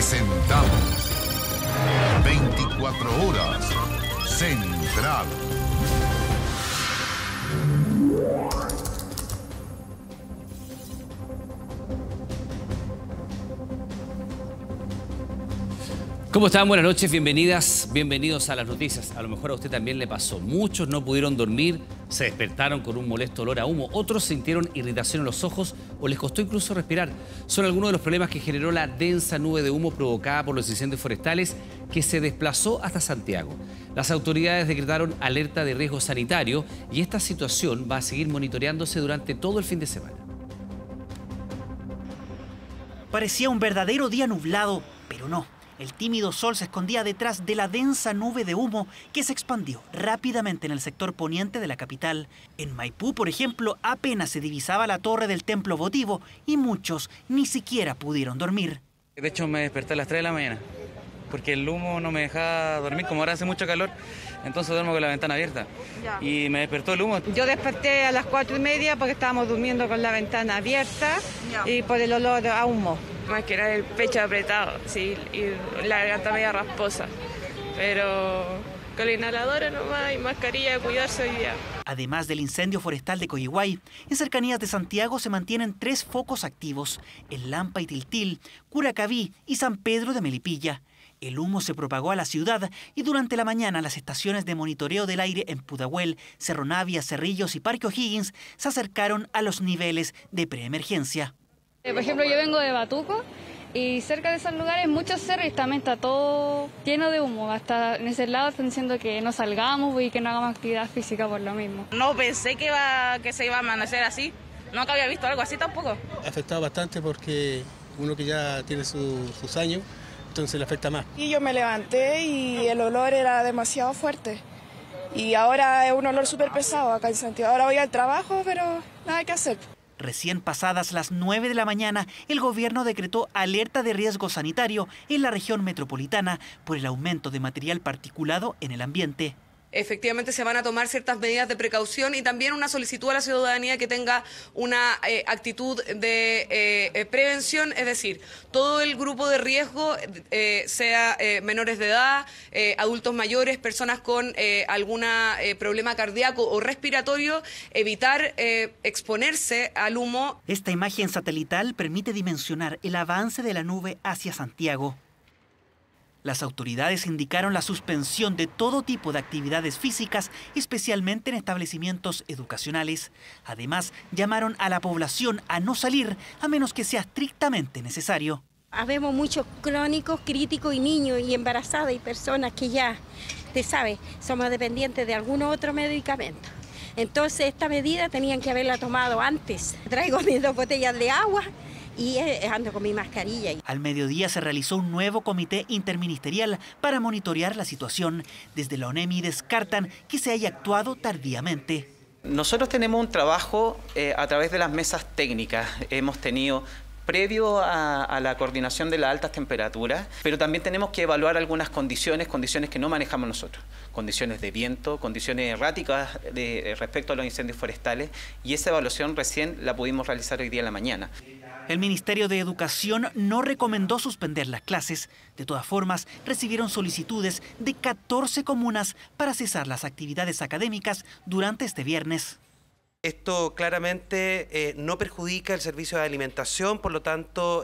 Presentamos 24 horas Central. ¿Cómo están? Buenas noches, bienvenidas, bienvenidos a las noticias. A lo mejor a usted también le pasó. Muchos no pudieron dormir, se despertaron con un molesto olor a humo. Otros sintieron irritación en los ojos o les costó incluso respirar. Son algunos de los problemas que generó la densa nube de humo provocada por los incendios forestales que se desplazó hasta Santiago. Las autoridades decretaron alerta de riesgo sanitario y esta situación va a seguir monitoreándose durante todo el fin de semana. Parecía un verdadero día nublado, pero no. El tímido sol se escondía detrás de la densa nube de humo que se expandió rápidamente en el sector poniente de la capital. En Maipú, por ejemplo, apenas se divisaba la torre del templo votivo y muchos ni siquiera pudieron dormir. De hecho, me desperté a las 3 de la mañana porque el humo no me dejaba dormir, como ahora hace mucho calor, entonces duermo con la ventana abierta. Y me despertó el humo. Yo desperté a las 4:30 porque estábamos durmiendo con la ventana abierta y por el olor a humo. Más que era el pecho apretado, sí, y la garganta media rasposa. Pero con la inhaladora nomás y mascarilla de cuidarse hoy día. Además del incendio forestal de Coyihuay, en cercanías de Santiago se mantienen 3 focos activos, en Lampa y Tiltil, Curacaví y San Pedro de Melipilla. El humo se propagó a la ciudad y durante la mañana las estaciones de monitoreo del aire en Pudahuel, Cerro Navia, Cerrillos y Parque O'Higgins se acercaron a los niveles de preemergencia. Por ejemplo, yo vengo de Batuco y cerca de esos lugares muchos cerros y también está todo lleno de humo. Hasta en ese lado están diciendo que no salgamos y que no hagamos actividad física por lo mismo. No pensé que se iba a amanecer así. Nunca había visto algo así tampoco. Ha afectado bastante porque uno que ya tiene sus años, entonces le afecta más. Y yo me levanté y el olor era demasiado fuerte. Y ahora es un olor súper pesado acá en Santiago. Ahora voy al trabajo, pero nada que hacer. Recién pasadas las 9 de la mañana, el gobierno decretó alerta de riesgo sanitario en la región metropolitana por el aumento de material particulado en el ambiente. Efectivamente se van a tomar ciertas medidas de precaución y también una solicitud a la ciudadanía que tenga una actitud de prevención, es decir, todo el grupo de riesgo, sea menores de edad, adultos mayores, personas con algún problema cardíaco o respiratorio, evitar exponerse al humo. Esta imagen satelital permite dimensionar el avance de la nube hacia Santiago. Las autoridades indicaron la suspensión de todo tipo de actividades físicas, especialmente en establecimientos educacionales. Además, llamaron a la población a no salir a menos que sea estrictamente necesario. Habemos muchos crónicos, críticos y niños y embarazadas y personas que ya, usted sabe, somos dependientes de algún otro medicamento. Entonces, esta medida tenían que haberla tomado antes. Traigo mis 2 botellas de agua y ando con mi mascarilla. Al mediodía se realizó un nuevo comité interministerial para monitorear la situación. Desde la ONEMI descartan que se haya actuado tardíamente. Nosotros tenemos un trabajo a través de las mesas técnicas. Hemos tenido previo a la coordinación de las altas temperaturas, pero también tenemos que evaluar algunas condiciones que no manejamos nosotros. Condiciones de viento, condiciones erráticas respecto a los incendios forestales, y esa evaluación recién la pudimos realizar hoy día en la mañana. El Ministerio de Educación no recomendó suspender las clases. De todas formas, recibieron solicitudes de 14 comunas para cesar las actividades académicas durante este viernes. Esto claramente no perjudica el servicio de alimentación, por lo tanto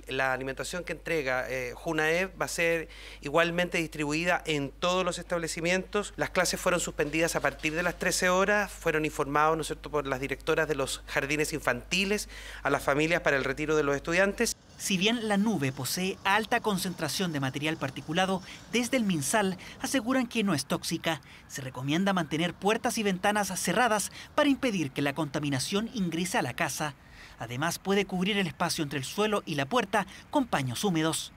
la alimentación que entrega Junaed va a ser igualmente distribuida en todos los establecimientos. Las clases fueron suspendidas a partir de las 13 horas, fueron informados, ¿no es cierto?, por las directoras de los jardines infantiles a las familias para el retiro de los estudiantes. Si bien la nube posee alta concentración de material particulado, desde el MinSal aseguran que no es tóxica. Se recomienda mantener puertas y ventanas cerradas para impedir que la contaminación ingrese a la casa. Además, puede cubrir el espacio entre el suelo y la puerta con paños húmedos.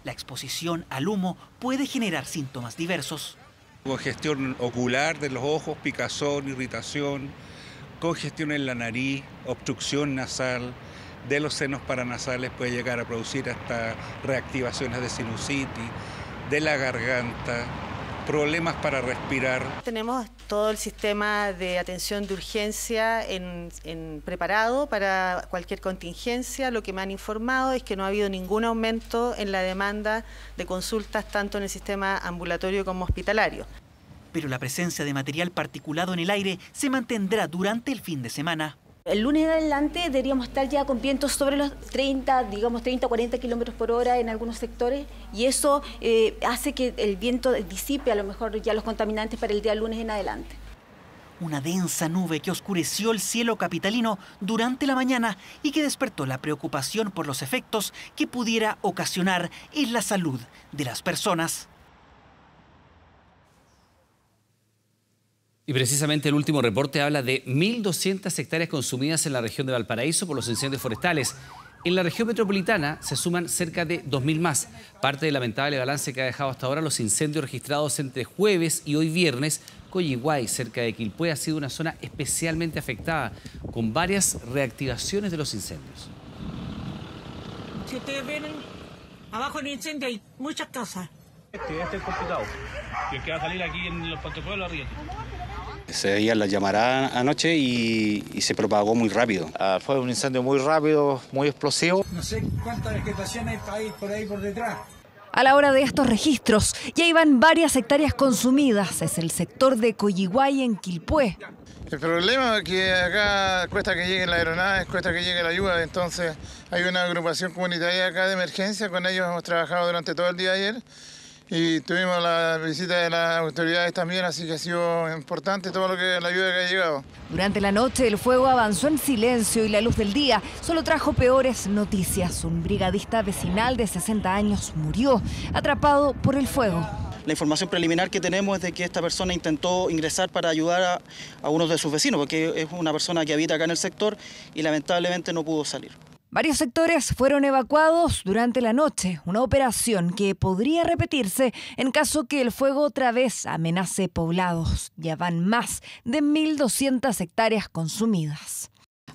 La exposición al humo puede generar síntomas diversos. Congestión ocular de los ojos, picazón, irritación, congestión en la nariz, obstrucción nasal. De los senos paranasales puede llegar a producir hasta reactivaciones de sinusitis, de la garganta, problemas para respirar. Tenemos todo el sistema de atención de urgencia preparado para cualquier contingencia. Lo que me han informado es que no ha habido ningún aumento en la demanda de consultas tanto en el sistema ambulatorio como hospitalario. Pero la presencia de material particulado en el aire se mantendrá durante el fin de semana. El lunes en adelante deberíamos estar ya con vientos sobre los 30, 40 kilómetros por hora en algunos sectores, y eso hace que el viento disipe a lo mejor ya los contaminantes para el día lunes en adelante. Una densa nube que oscureció el cielo capitalino durante la mañana y que despertó la preocupación por los efectos que pudiera ocasionar en la salud de las personas. Y precisamente el último reporte habla de 1.200 hectáreas consumidas en la región de Valparaíso por los incendios forestales. En la región metropolitana se suman cerca de 2.000 más. Parte del lamentable balance que ha dejado hasta ahora los incendios registrados entre jueves y hoy viernes. Coyihuay, cerca de Quilpué, ha sido una zona especialmente afectada, con varias reactivaciones de los incendios. Si ustedes ven, abajo del incendio hay muchas casas. Este es complicado. Y el que va a salir aquí en los Pantepueblos arriba. Se veían las llamaradas anoche y se propagó muy rápido. Fue un incendio muy rápido, muy explosivo. No sé cuánta vegetación hay por ahí por detrás. A la hora de estos registros, ya iban varias hectáreas consumidas. Es el sector de Coyihuay en Quilpué. El problema es que acá cuesta que lleguen las aeronaves, cuesta que llegue la ayuda, entonces hay una agrupación comunitaria acá de emergencia, con ellos hemos trabajado durante todo el día de ayer. Y tuvimos la visita de las autoridades también, así que ha sido importante todo la ayuda que ha llegado. Durante la noche el fuego avanzó en silencio y la luz del día solo trajo peores noticias. Un brigadista vecinal de 60 años murió atrapado por el fuego. La información preliminar que tenemos es de que esta persona intentó ingresar para ayudar a uno de sus vecinos, porque es una persona que habita acá en el sector y lamentablemente no pudo salir. Varios sectores fueron evacuados durante la noche, una operación que podría repetirse en caso que el fuego otra vez amenace poblados. Ya van más de 1.200 hectáreas consumidas.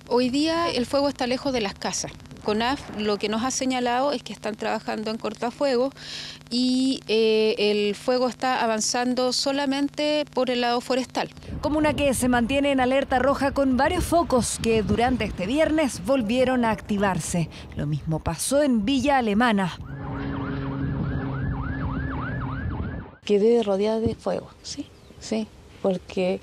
Hoy día el fuego está lejos de las casas. CONAF lo que nos ha señalado es que están trabajando en cortafuegos y el fuego está avanzando solamente por el lado forestal. Comuna que se mantiene en alerta roja con varios focos que durante este viernes volvieron a activarse. Lo mismo pasó en Villa Alemana. Quedé rodeada de fuego, sí, porque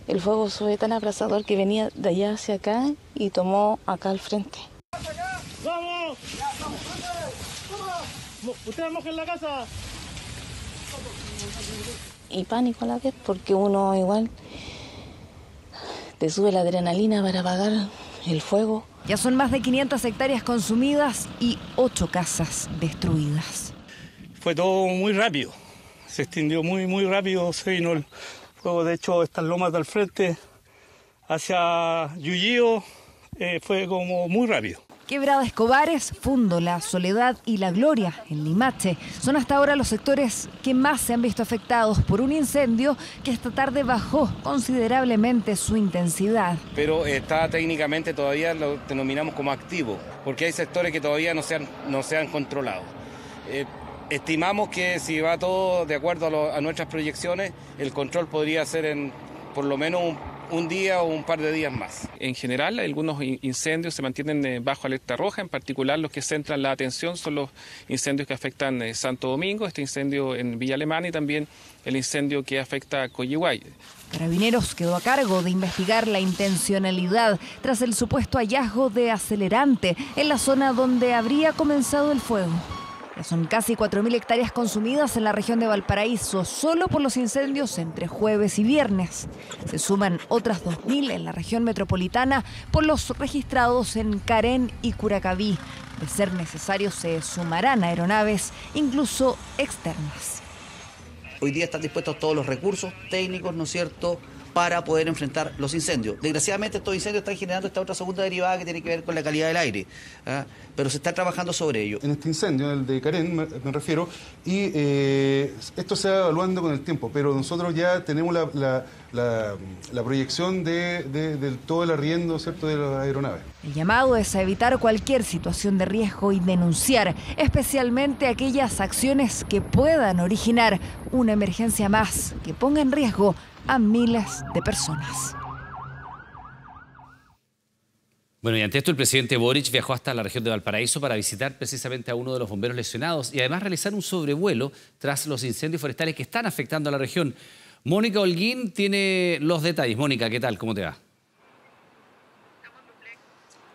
el fuego fue tan abrasador que venía de allá hacia acá y tomó acá al frente. ¡Vamos! ¡Ustedes mojen la casa! Y pánico a la vez, porque uno igual te sube la adrenalina para apagar el fuego. Ya son más de 500 hectáreas consumidas y 8 casas destruidas. Fue todo muy rápido, se extendió muy rápido, se vino el fuego. De hecho, estas lomas del frente hacia Yuyío fue como muy rápido. Quebrada Escobares, Fundo, La Soledad y La Gloria, en Limache, son hasta ahora los sectores que más se han visto afectados por un incendio que esta tarde bajó considerablemente su intensidad. Pero está técnicamente todavía lo denominamos como activo, porque hay sectores que todavía no se han controlado. Estimamos que si va todo de acuerdo a nuestras proyecciones, el control podría ser en por lo menos un día o un par de días más. En general, algunos incendios se mantienen bajo alerta roja, en particular los que centran la atención son los incendios que afectan Santo Domingo, este incendio en Villa Alemana y también el incendio que afecta a Coyihuay. Carabineros quedó a cargo de investigar la intencionalidad tras el supuesto hallazgo de acelerante en la zona donde habría comenzado el fuego. Son casi 4.000 hectáreas consumidas en la región de Valparaíso, solo por los incendios entre jueves y viernes. Se suman otras 2.000 en la región metropolitana por los registrados en Carén y Curacaví. De ser necesario, se sumarán aeronaves, incluso externas. Hoy día están dispuestos todos los recursos técnicos, ¿no es cierto?, para poder enfrentar los incendios. Desgraciadamente estos incendios están generando esta otra segunda derivada que tiene que ver con la calidad del aire, pero se está trabajando sobre ello. En este incendio, el de Carén, me refiero, y esto se va evaluando con el tiempo, pero nosotros ya tenemos la proyección de todo el arriendo, ¿cierto?, de las aeronaves. El llamado es a evitar cualquier situación de riesgo y denunciar, especialmente aquellas acciones que puedan originar una emergencia más que ponga en riesgo a miles de personas. Bueno, y ante esto el presidente Boric viajó hasta la región de Valparaíso para visitar precisamente a uno de los bomberos lesionados y además realizar un sobrevuelo tras los incendios forestales que están afectando a la región. Mónica Holguín tiene los detalles. Mónica, ¿qué tal? ¿Cómo te va?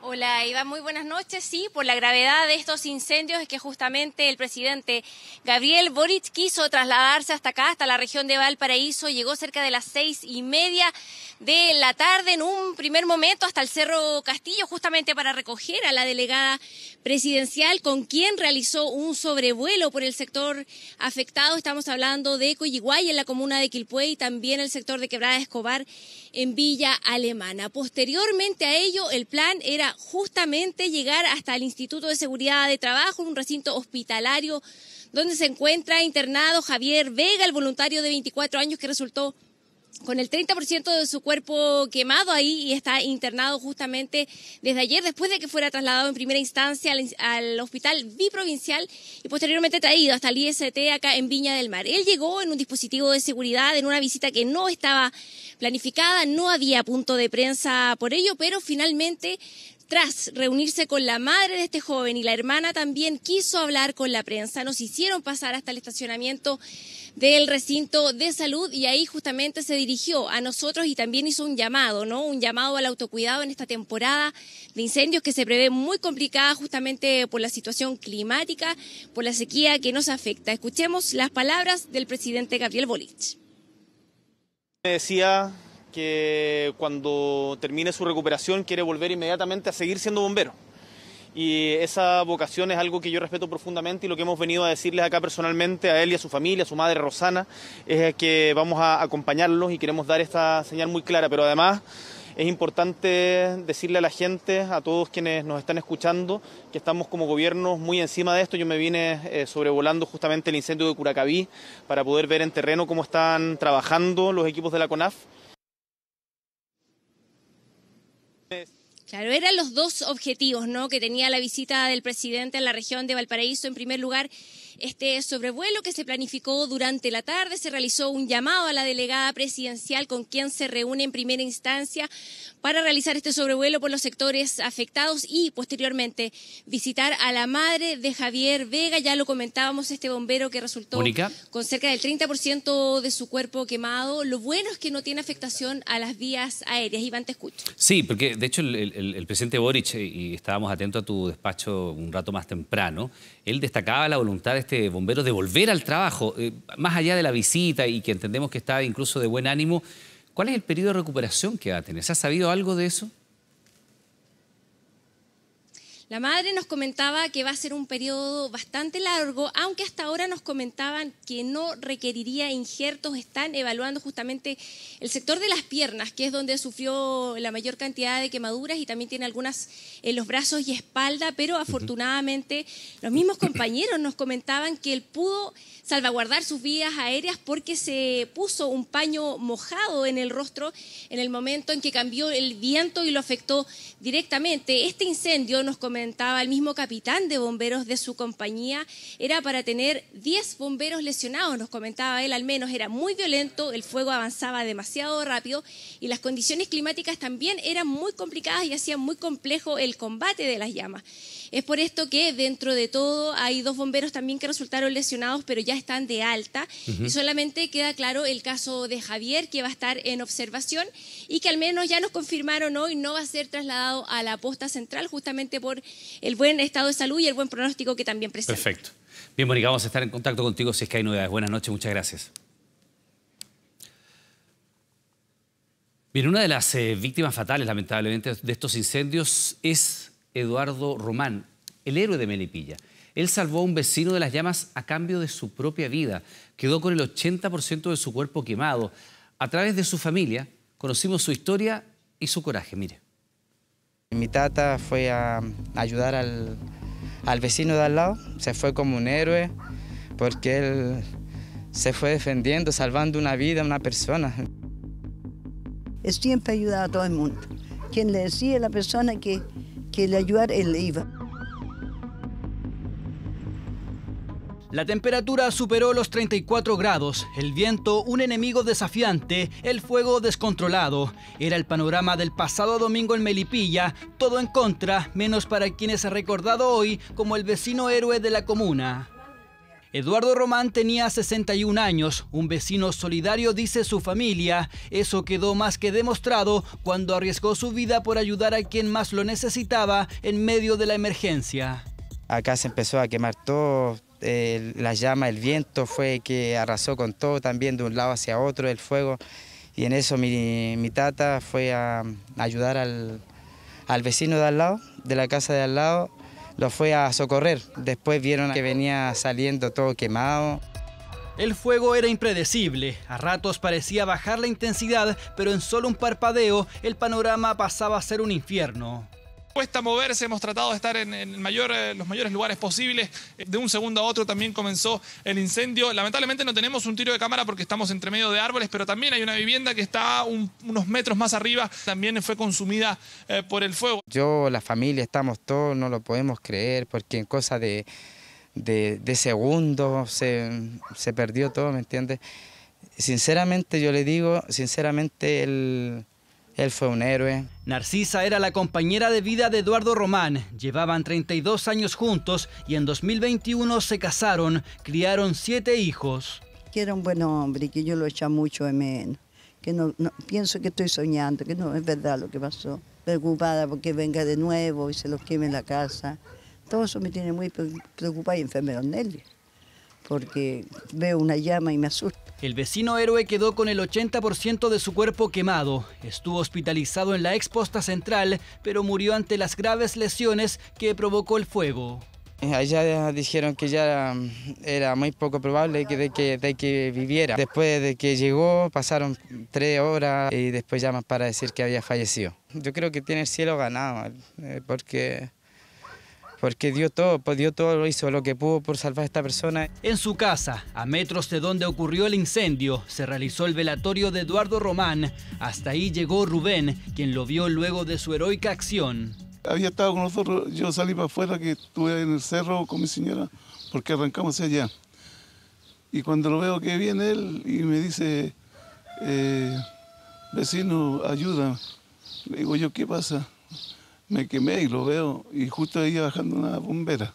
Hola Iván, muy buenas noches. Sí, por la gravedad de estos incendios es que justamente el presidente Gabriel Boric quiso trasladarse hasta acá, hasta la región de Valparaíso. Llegó cerca de las 6:30 de la tarde en un primer momento hasta el Cerro Castillo, justamente para recoger a la delegada presidencial con quien realizó un sobrevuelo por el sector afectado. Estamos hablando de Coyhaique en la comuna de Quilpué y también el sector de Quebrada Escobar en Villa Alemana. Posteriormente a ello, el plan era justamente llegar hasta el Instituto de Seguridad de Trabajo, un recinto hospitalario donde se encuentra internado Javier Vega, el voluntario de 24 años que resultó con el 30% de su cuerpo quemado ahí y está internado justamente desde ayer, después de que fuera trasladado en primera instancia al hospital biprovincial y posteriormente traído hasta el IST acá en Viña del Mar. Él llegó en un dispositivo de seguridad, en una visita que no estaba planificada, no había punto de prensa por ello, pero finalmente, tras reunirse con la madre de este joven y la hermana también quiso hablar con la prensa, nos hicieron pasar hasta el estacionamiento del recinto de salud y ahí justamente se dirigió a nosotros y también hizo un llamado, ¿no? Un llamado al autocuidado en esta temporada de incendios que se prevé muy complicada justamente por la situación climática, por la sequía que nos afecta. Escuchemos las palabras del presidente Gabriel Boric. Me decía que cuando termine su recuperación quiere volver inmediatamente a seguir siendo bombero. Y esa vocación es algo que yo respeto profundamente y lo que hemos venido a decirles acá personalmente a él y a su familia, a su madre Rosana, es que vamos a acompañarlos y queremos dar esta señal muy clara, pero además es importante decirle a la gente, a todos quienes nos están escuchando, que estamos como gobierno muy encima de esto. Yo me vine sobrevolando justamente el incendio de Curacaví para poder ver en terreno cómo están trabajando los equipos de la CONAF. Claro, eran los dos objetivos, ¿no?, que tenía la visita del presidente en la región de Valparaíso. En primer lugar, este sobrevuelo que se planificó durante la tarde, se realizó un llamado a la delegada presidencial con quien se reúne en primera instancia para realizar este sobrevuelo por los sectores afectados y posteriormente visitar a la madre de Javier Vega. Ya lo comentábamos, este bombero que resultó Mónica, con cerca del 30% de su cuerpo quemado. Lo bueno es que no tiene afectación a las vías aéreas. Iván, te escucho. Sí, porque de hecho el presidente Boric, y estábamos atentos a tu despacho un rato más temprano, él destacaba la voluntad de este bombero de volver al trabajo, más allá de la visita y que entendemos que está incluso de buen ánimo. ¿Cuál es el periodo de recuperación que va a tener? ¿Se ha sabido algo de eso? La madre nos comentaba que va a ser un periodo bastante largo, aunque hasta ahora nos comentaban que no requeriría injertos. Están evaluando justamente el sector de las piernas, que es donde sufrió la mayor cantidad de quemaduras y también tiene algunas en los brazos y espalda, pero afortunadamente los mismos compañeros nos comentaban que él pudo salvaguardar sus vías aéreas porque se puso un paño mojado en el rostro en el momento en que cambió el viento y lo afectó directamente. Este incendio, nos comentaba el mismo capitán de bomberos de su compañía, era para tener 10 bomberos lesionados, nos comentaba él, al menos era muy violento, el fuego avanzaba demasiado rápido y las condiciones climáticas también eran muy complicadas y hacían muy complejo el combate de las llamas. Es por esto que dentro de todo hay 2 bomberos también que resultaron lesionados, pero ya están de alta. Y solamente queda claro el caso de Javier, que va a estar en observación y que al menos ya nos confirmaron hoy no va a ser trasladado a la posta central justamente por el buen estado de salud y el buen pronóstico que también presenta. Perfecto. Bien, Mónica, vamos a estar en contacto contigo si es que hay novedades. Buenas noches, muchas gracias. Bien, una de las víctimas fatales, lamentablemente, de estos incendios es Eduardo Román, el héroe de Melipilla. Él salvó a un vecino de las llamas a cambio de su propia vida. Quedó con el 80% de su cuerpo quemado. A través de su familia conocimos su historia y su coraje, mire. Mi tata fue a ayudar al vecino de al lado, se fue como un héroe porque él se fue defendiendo, salvando una vida, una persona. Él siempre ayudaba a todo el mundo. Quien le decía a la persona que le ayudara, él le iba. La temperatura superó los 34 grados, el viento un enemigo desafiante, el fuego descontrolado. Era el panorama del pasado domingo en Melipilla, todo en contra, menos para quien es recordado hoy como el vecino héroe de la comuna. Eduardo Román tenía 61 años, un vecino solidario, dice su familia. Eso quedó más que demostrado cuando arriesgó su vida por ayudar a quien más lo necesitaba en medio de la emergencia. Acá se empezó a quemar todo. La llama, el viento fue que arrasó con todo, también de un lado hacia otro el fuego, y en eso mi tata fue a ayudar al vecino de al lado, de la casa de al lado, lo fue a socorrer. Después vieron que venía saliendo todo quemado. El fuego era impredecible, a ratos parecía bajar la intensidad, pero en solo un parpadeo el panorama pasaba a ser un infierno. Cuesta moverse, hemos tratado de estar en los mayores lugares posibles. De un segundo a otro también comenzó el incendio. Lamentablemente no tenemos un tiro de cámara porque estamos entre medio de árboles, pero también hay una vivienda que está unos metros más arriba, también fue consumida por el fuego. Yo, la familia, estamos todos, no lo podemos creer, porque en cosa de segundos se perdió todo, ¿me entiendes? Sinceramente, yo le digo, sinceramente, él fue un héroe. Narcisa era la compañera de vida de Eduardo Román. Llevaban 32 años juntos y en 2021 se casaron, criaron 7 hijos. Que era un buen hombre y que yo lo echa mucho de menos. Que no pienso que estoy soñando, que no es verdad lo que pasó. Preocupada porque venga de nuevo y se los queme en la casa. Todo eso me tiene muy preocupada y enfermera Nelly, porque veo una llama y me asusta. El vecino héroe quedó con el 80% de su cuerpo quemado. Estuvo hospitalizado en la exposta central, pero murió ante las graves lesiones que provocó el fuego. Allá dijeron que ya era muy poco probable de que viviera. Después de que llegó, pasaron 3 horas y después llaman para decir que había fallecido. Yo creo que tiene el cielo ganado, porque dio todo, lo hizo lo que pudo por salvar a esta persona. En su casa, a metros de donde ocurrió el incendio, se realizó el velatorio de Eduardo Román. Hasta ahí llegó Rubén, quien lo vio luego de su heroica acción. Había estado con nosotros, yo salí para afuera, que estuve en el cerro con mi señora, porque arrancamos hacia allá. Y cuando lo veo que viene él y me dice, vecino, ayuda. Le digo yo, ¿qué pasa? Me quemé y lo veo, y justo ahí bajando una bombera.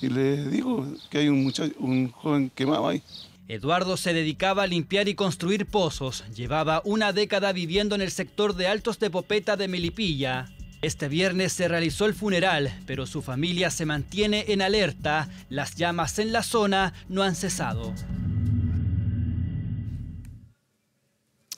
Y le digo que hay un joven quemado ahí. Eduardo se dedicaba a limpiar y construir pozos. Llevaba una década viviendo en el sector de Altos de Popeta de Melipilla. Este viernes se realizó el funeral, pero su familia se mantiene en alerta. Las llamas en la zona no han cesado.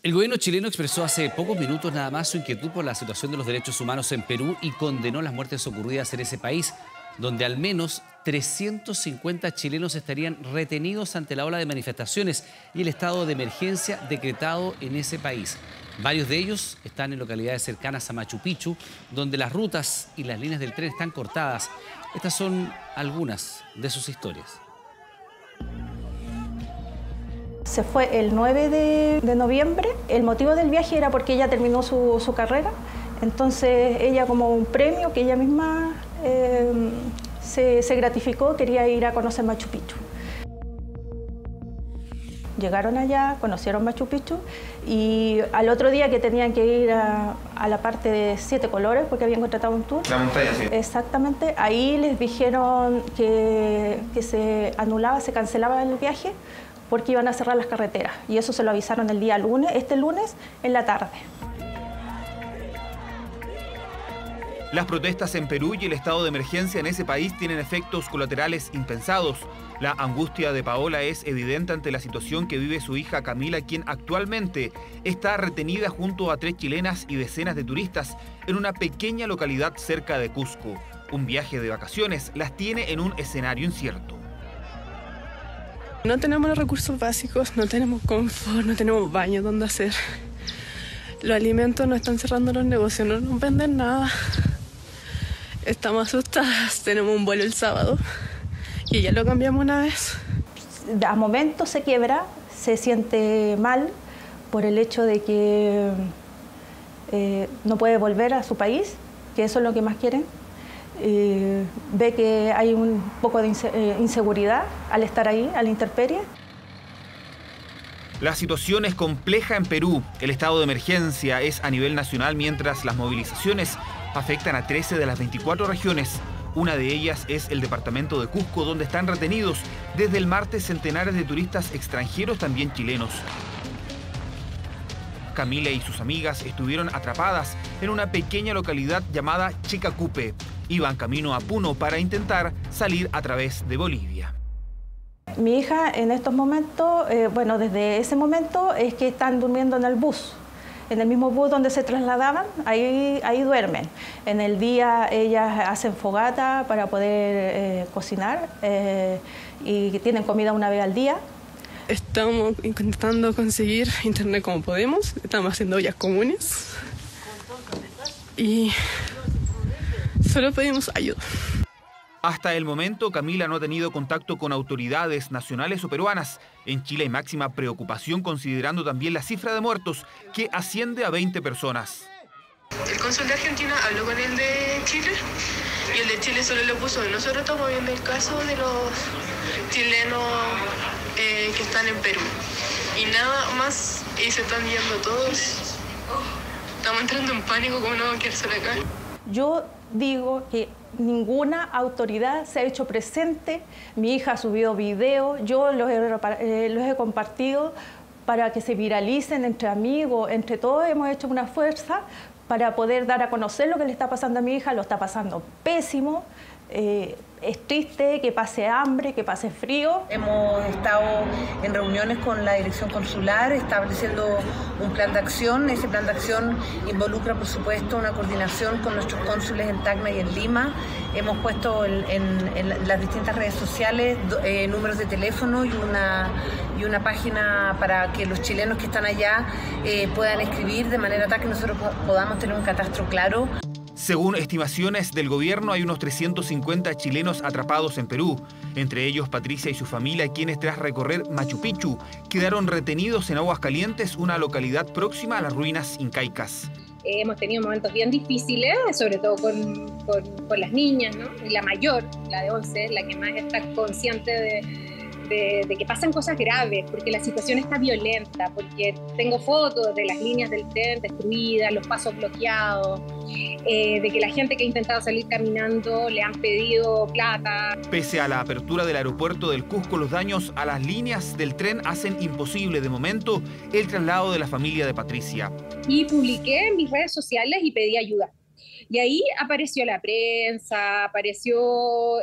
El gobierno chileno expresó hace pocos minutos nada más su inquietud por la situación de los derechos humanos en Perú y condenó las muertes ocurridas en ese país, donde al menos 350 chilenos estarían retenidos ante la ola de manifestaciones y el estado de emergencia decretado en ese país. Varios de ellos están en localidades cercanas a Machu Picchu, donde las rutas y las líneas del tren están cortadas. Estas son algunas de sus historias. Se fue el 9 de noviembre. El motivo del viaje era porque ella terminó su carrera. Entonces ella, como un premio que ella misma se gratificó, quería ir a conocer Machu Picchu. Llegaron allá, conocieron Machu Picchu y al otro día que tenían que ir a la parte de 7 colores porque habían contratado un tour. La montaña, sí. Exactamente. Ahí les dijeron que se anulaba, se cancelaba el viaje porque iban a cerrar las carreteras. Y eso se lo avisaron el día lunes, este lunes, en la tarde. Las protestas en Perú y el estado de emergencia en ese país tienen efectos colaterales impensados. La angustia de Paola es evidente ante la situación que vive su hija Camila, quien actualmente está retenida junto a 3 chilenas y decenas de turistas en una pequeña localidad cerca de Cusco. Un viaje de vacaciones las tiene en un escenario incierto. No tenemos los recursos básicos, no tenemos confort, no tenemos baño donde hacer. Los alimentos no están cerrando los negocios, no nos venden nada. Estamos asustadas, tenemos un vuelo el sábado y ya lo cambiamos una vez. A momentos se quiebra, se siente mal por el hecho de que no puede volver a su país, que eso es lo que más quieren. Ve que hay un poco de inseguridad al estar ahí, a la intemperie. La situación es compleja en Perú. El estado de emergencia es a nivel nacional, mientras las movilizaciones afectan a 13 de las 24 regiones. Una de ellas es el departamento de Cusco, donde están retenidos desde el martes centenares de turistas extranjeros, también chilenos. Camila y sus amigas estuvieron atrapadas en una pequeña localidad llamada Chicacupe. Iban camino a Puno para intentar salir a través de Bolivia. Mi hija en estos momentos, desde ese momento es que están durmiendo en el bus. En el mismo bus donde se trasladaban, ahí duermen. En el día ellas hacen fogata para poder cocinar y tienen comida una vez al día. Estamos intentando conseguir internet como podemos, estamos haciendo ollas comunes y solo pedimos ayuda. Hasta el momento, Camila no ha tenido contacto con autoridades nacionales o peruanas. En Chile hay máxima preocupación, considerando también la cifra de muertos, que asciende a 20 personas. El cónsul de Argentina habló con el de Chile y el de Chile solo lo puso. Nosotros estamos viendo el caso de los chilenos que están en Perú y nada más, y se están yendo todos. Estamos entrando en pánico, como no vamos a quedar sola acá. Yo digo que ninguna autoridad se ha hecho presente. Mi hija ha subido videos, yo los he compartido para que se viralicen entre amigos, entre todos hemos hecho una fuerza para poder dar a conocer lo que le está pasando a mi hija. Lo está pasando pésimo. Es triste que pase hambre, que pase frío. Hemos estado en reuniones con la dirección consular estableciendo un plan de acción. Ese plan de acción involucra, por supuesto, una coordinación con nuestros cónsules en Tacna y en Lima. Hemos puesto en las distintas redes sociales números de teléfono y una página para que los chilenos que están allá puedan escribir de manera tal que nosotros podamos tener un catastro claro. Según estimaciones del gobierno, hay unos 350 chilenos atrapados en Perú, entre ellos Patricia y su familia, quienes tras recorrer Machu Picchu quedaron retenidos en Aguascalientes, una localidad próxima a las ruinas incaicas. Hemos tenido momentos bien difíciles, sobre todo con las niñas, ¿no? La mayor, la de 11, la que más está consciente de que pasan cosas graves, porque la situación está violenta, porque tengo fotos de las líneas del tren destruidas, los pasos bloqueados, de que la gente que ha intentado salir caminando le han pedido plata. Pese a la apertura del aeropuerto del Cusco, los daños a las líneas del tren hacen imposible de momento el traslado de la familia de Patricia. Y publiqué en mis redes sociales y pedí ayuda. Y ahí apareció la prensa, aparecieron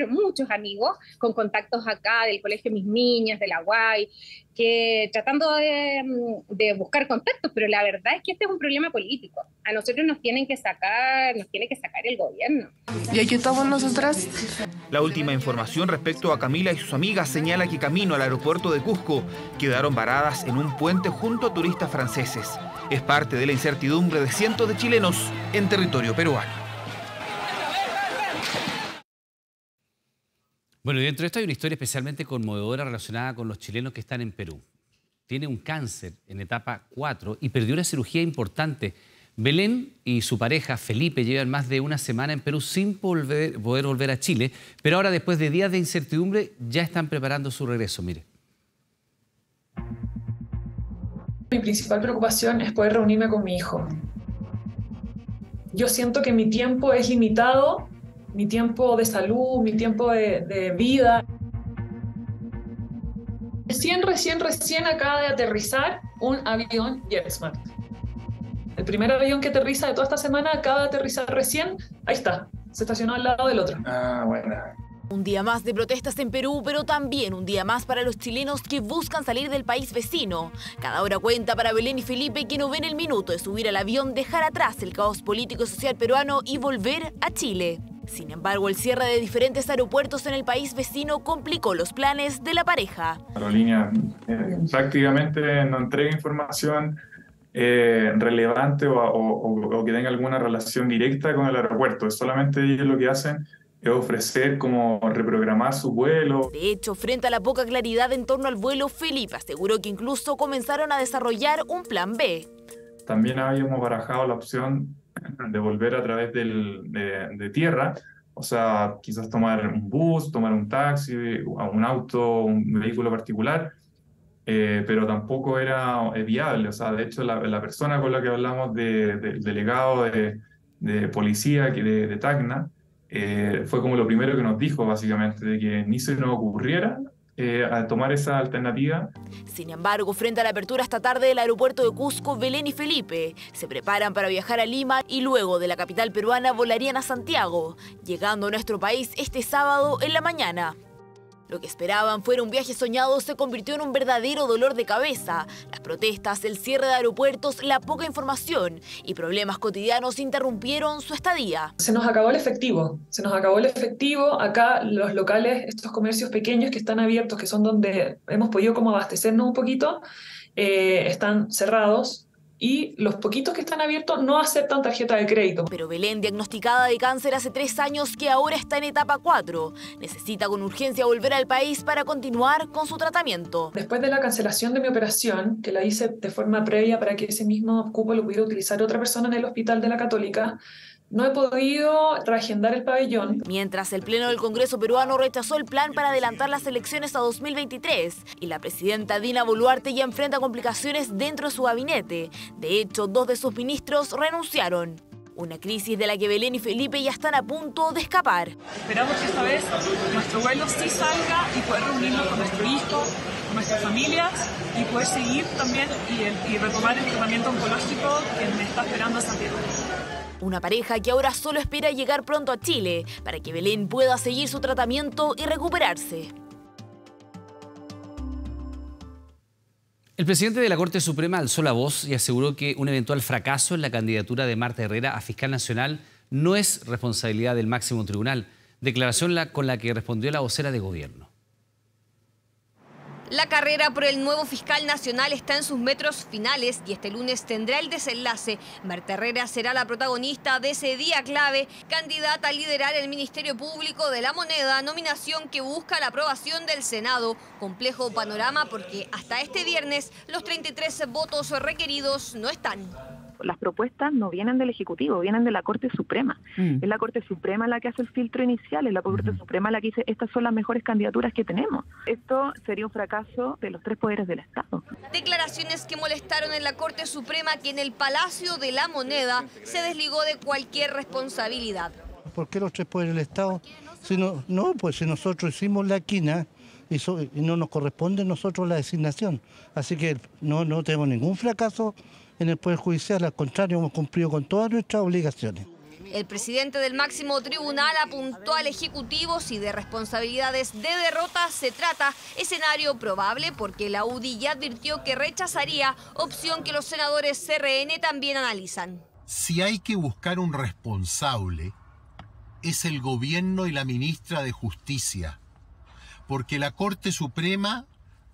muchos amigos con contactos acá del colegio Mis Niñas, de la UAI, que tratando de buscar contactos, pero la verdad es que este es un problema político. A nosotros nos tiene que sacar el gobierno. Y aquí estamos nosotras. La última información respecto a Camila y sus amigas señala que camino al aeropuerto de Cusco quedaron varadas en un puente junto a turistas franceses. Es parte de la incertidumbre de cientos de chilenos en territorio peruano. Bueno, y dentro de esto hay una historia especialmente conmovedora relacionada con los chilenos que están en Perú. Tiene un cáncer en etapa 4 y perdió una cirugía importante. Belén y su pareja, Felipe, llevan más de una semana en Perú sin poder volver a Chile, pero ahora, después de días de incertidumbre, ya están preparando su regreso. Mire. Mi principal preocupación es poder reunirme con mi hijo. Yo siento que mi tiempo es limitado, mi tiempo de salud, mi tiempo de vida. Recién acaba de aterrizar un avión JetSmart. El primer avión que aterriza de toda esta semana acaba de aterrizar recién. Ahí está, se estacionó al lado del otro. Ah, bueno. Un día más de protestas en Perú, pero también un día más para los chilenos que buscan salir del país vecino. Cada hora cuenta para Belén y Felipe, que no ven el minuto de subir al avión, dejar atrás el caos político y social peruano y volver a Chile. Sin embargo, el cierre de diferentes aeropuertos en el país vecino complicó los planes de la pareja. La aerolínea prácticamente no entrega información, relevante o que tenga alguna relación directa con el aeropuerto. Solamente ellos lo que hacen es ofrecer como reprogramar su vuelo. De hecho, frente a la poca claridad en torno al vuelo, Felipe aseguró que incluso comenzaron a desarrollar un plan B. También habíamos barajado la opción de volver a través de tierra, o sea, quizás tomar un bus, tomar un taxi, un auto, un vehículo particular, pero tampoco era viable. O sea, de hecho, la persona con la que hablamos del delegado de policía de Tacna, fue como lo primero que nos dijo, básicamente, de que ni se nos ocurriera a tomar esa alternativa. Sin embargo, frente a la apertura esta tarde del aeropuerto de Cusco, Belén y Felipe se preparan para viajar a Lima y luego de la capital peruana volarían a Santiago, llegando a nuestro país este sábado en la mañana. Lo que esperaban fuera un viaje soñado se convirtió en un verdadero dolor de cabeza. Las protestas, el cierre de aeropuertos, la poca información y problemas cotidianos interrumpieron su estadía. Se nos acabó el efectivo, Acá los locales, estos comercios pequeños que están abiertos, que son donde hemos podido como abastecernos un poquito, están cerrados. Y los poquitos que están abiertos no aceptan tarjeta de crédito. Pero Belén, diagnosticada de cáncer hace 3 años, que ahora está en etapa 4, necesita con urgencia volver al país para continuar con su tratamiento. Después de la cancelación de mi operación, que la hice de forma previa para que ese mismo cupo lo pudiera utilizar otra persona en el hospital de la Católica, no he podido reagendar el pabellón. Mientras el Pleno del Congreso peruano rechazó el plan para adelantar las elecciones a 2023 y la presidenta Dina Boluarte ya enfrenta complicaciones dentro de su gabinete. De hecho, 2 de sus ministros renunciaron. Una crisis de la que Belén y Felipe ya están a punto de escapar. Esperamos que esta vez nuestro vuelo sí salga y poder reunirnos con nuestro hijo, con nuestras familias y poder seguir también y retomar el tratamiento oncológico que me está esperando Santiago. Una pareja que ahora solo espera llegar pronto a Chile para que Belén pueda seguir su tratamiento y recuperarse. El presidente de la Corte Suprema alzó la voz y aseguró que un eventual fracaso en la candidatura de Marta Herrera a fiscal nacional no es responsabilidad del máximo tribunal, declaración con la que respondió la vocera de gobierno. La carrera por el nuevo fiscal nacional está en sus metros finales y este lunes tendrá el desenlace. Marta Herrera será la protagonista de ese día clave, candidata a liderar el Ministerio Público de la Moneda, nominación que busca la aprobación del Senado. Complejo panorama porque hasta este viernes los 33 votos requeridos no están. Las propuestas no vienen del Ejecutivo, vienen de la Corte Suprema. Es la Corte Suprema la que hace el filtro inicial, es la Corte Suprema la que dice estas son las mejores candidaturas que tenemos. Esto sería un fracaso de los 3 poderes del Estado. Declaraciones que molestaron en la Corte Suprema, que en el Palacio de la Moneda se desligó de cualquier responsabilidad. ¿Por qué los 3 poderes del Estado? Si nosotros hicimos la quina y no nos corresponde a nosotros la designación. Así que no tenemos ningún fracaso en el Poder Judicial, al contrario, hemos cumplido con todas nuestras obligaciones. El presidente del máximo tribunal apuntó al Ejecutivo si de responsabilidades de derrota se trata, escenario probable porque la UDI ya advirtió que rechazaría, opción que los senadores CRN también analizan. Si hay que buscar un responsable, es el gobierno y la ministra de Justicia, porque la Corte Suprema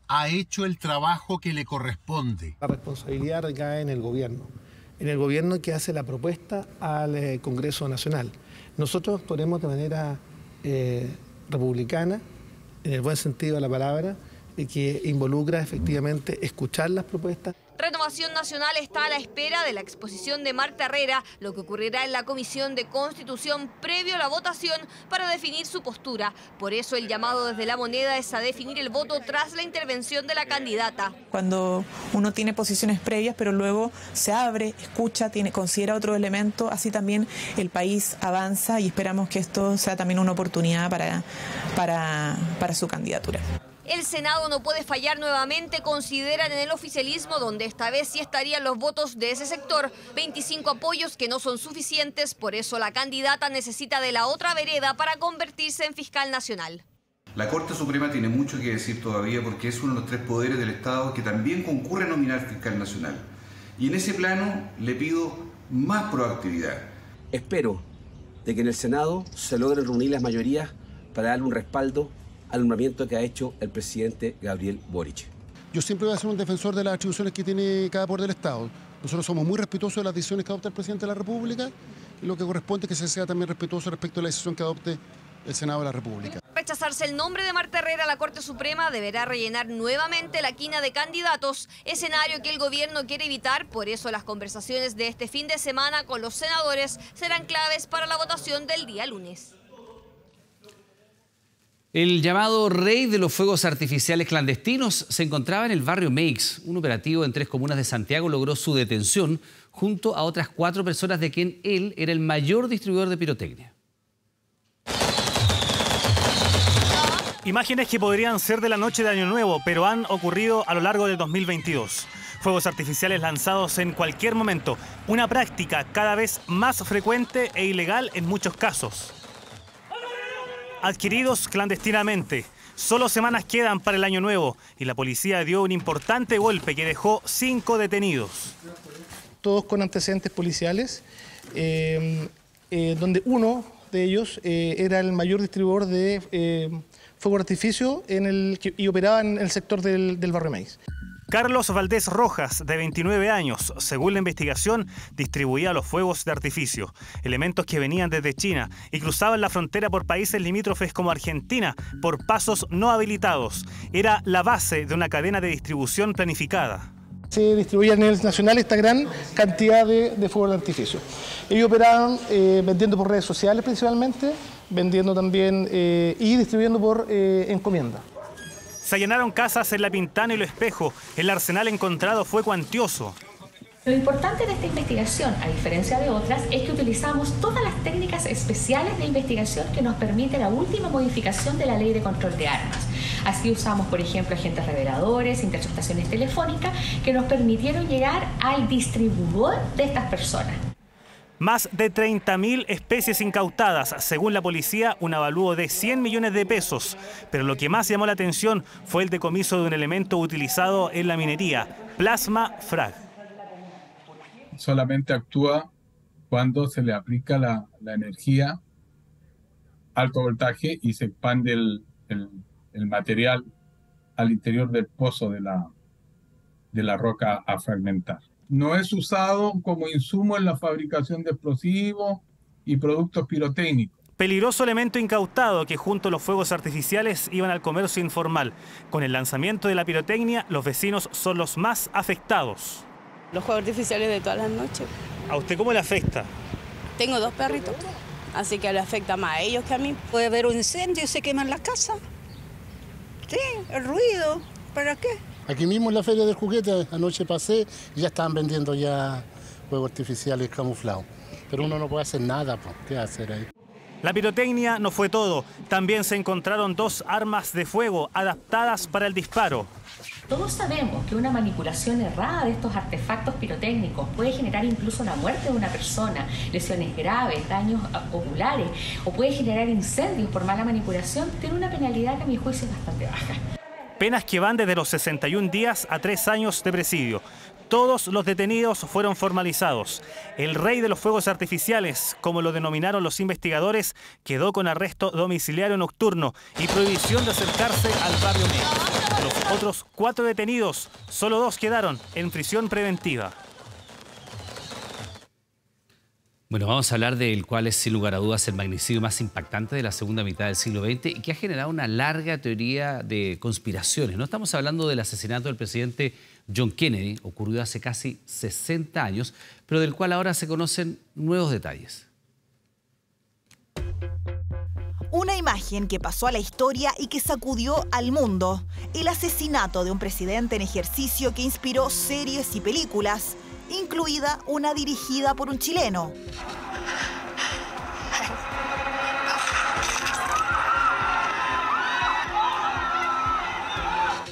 ha hecho el trabajo que le corresponde. La responsabilidad recae en el gobierno que hace la propuesta al Congreso Nacional. Nosotros actuaremos de manera republicana, en el buen sentido de la palabra, y que involucra efectivamente escuchar las propuestas. Renovación Nacional está a la espera de la exposición de Marta Herrera, lo que ocurrirá en la Comisión de Constitución previo a la votación para definir su postura. Por eso el llamado desde la Moneda es a definir el voto tras la intervención de la candidata. Cuando uno tiene posiciones previas, pero luego se abre, escucha, considera otro elemento, así también el país avanza y esperamos que esto sea también una oportunidad para su candidatura. El Senado no puede fallar nuevamente, consideran en el oficialismo, donde esta vez sí estarían los votos de ese sector. 25 apoyos que no son suficientes, por eso la candidata necesita de la otra vereda para convertirse en fiscal nacional. La Corte Suprema tiene mucho que decir todavía porque es uno de los 3 poderes del Estado que también concurre a nominar fiscal nacional. Y en ese plano le pido más proactividad. Espero de que en el Senado se logren reunir las mayorías para darle un respaldo al nombramiento que ha hecho el presidente Gabriel Boric. yo siempre voy a ser un defensor de las atribuciones que tiene cada poder del Estado. Nosotros somos muy respetuosos de las decisiones que adopta el presidente de la República y lo que corresponde es que se sea también respetuoso respecto a la decisión que adopte el Senado de la República. Rechazarse el nombre de Marta Herrera a la Corte Suprema, deberá rellenar nuevamente la quina de candidatos, escenario que el gobierno quiere evitar. Por eso las conversaciones de este fin de semana con los senadores serán claves para la votación del día lunes. El llamado rey de los fuegos artificiales clandestinos se encontraba en el barrio Meix. Un operativo en 3 comunas de Santiago logró su detención junto a otras 4 personas de quien él era el mayor distribuidor de pirotecnia. Imágenes que podrían ser de la noche de Año Nuevo, pero han ocurrido a lo largo de 2022. Fuegos artificiales lanzados en cualquier momento. Una práctica cada vez más frecuente e ilegal en muchos casos. Adquiridos clandestinamente. Solo semanas quedan para el Año Nuevo y la policía dio un importante golpe que dejó 5 detenidos. Todos con antecedentes policiales, donde uno de ellos era el mayor distribuidor de fuego artificio y operaba en el sector del barrio Meix. Carlos Valdés Rojas, de 29 años, según la investigación, distribuía los fuegos de artificio, elementos que venían desde China y cruzaban la frontera por países limítrofes como Argentina por pasos no habilitados. Era la base de una cadena de distribución planificada. Se distribuía a nivel nacional esta gran cantidad de fuegos de artificio. Ellos operaban vendiendo por redes sociales principalmente, vendiendo también y distribuyendo por encomienda. Se allanaron casas en La Pintana y Lo Espejo. El arsenal encontrado fue cuantioso. Lo importante de esta investigación, a diferencia de otras, es que utilizamos todas las técnicas especiales de investigación que nos permite la última modificación de la Ley de Control de Armas. Así usamos, por ejemplo, agentes reveladores, interceptaciones telefónicas, que nos permitieron llegar al distribuidor de estas personas. Más de 30.000 especies incautadas, según la policía, un avalúo de 100 millones de pesos. Pero lo que más llamó la atención fue el decomiso de un elemento utilizado en la minería, plasma frag. Solamente actúa cuando se le aplica la energía alto voltaje y se expande el material al interior del pozo de la roca a fragmentar. No es usado como insumo en la fabricación de explosivos y productos pirotécnicos. Peligroso elemento incautado que junto a los fuegos artificiales iban al comercio informal. Con el lanzamiento de la pirotecnia, los vecinos son los más afectados. Los fuegos artificiales de todas las noches. ¿A usted cómo le afecta? Tengo 2 perritos, así que le afecta más a ellos que a mí. Puede haber un incendio y se queman las casas. Sí, el ruido, ¿para qué? Aquí mismo en la Feria del Juguete, anoche pasé y ya estaban vendiendo ya fuegos artificiales camuflados. Pero uno no puede hacer nada, pues. ¿Qué hacer ahí? La pirotecnia no fue todo. También se encontraron 2 armas de fuego adaptadas para el disparo. Todos sabemos que una manipulación errada de estos artefactos pirotécnicos puede generar incluso la muerte de una persona, lesiones graves, daños oculares o puede generar incendios por mala manipulación. Tiene una penalidad que a mi juicio es bastante baja. Penas que van desde los 61 días a 3 años de presidio. Todos los detenidos fueron formalizados. El rey de los fuegos artificiales, como lo denominaron los investigadores, quedó con arresto domiciliario nocturno y prohibición de acercarse al barrio Meix. De los otros 4 detenidos, solo 2 quedaron en prisión preventiva. Bueno, vamos a hablar del cual es sin lugar a dudas el magnicidio más impactante de la segunda mitad del siglo XX y que ha generado una larga teoría de conspiraciones. No estamos hablando del asesinato del presidente John Kennedy, ocurrido hace casi 60 años, pero del cual ahora se conocen nuevos detalles. Una imagen que pasó a la historia y que sacudió al mundo. El asesinato de un presidente en ejercicio que inspiró series y películas, incluida una dirigida por un chileno.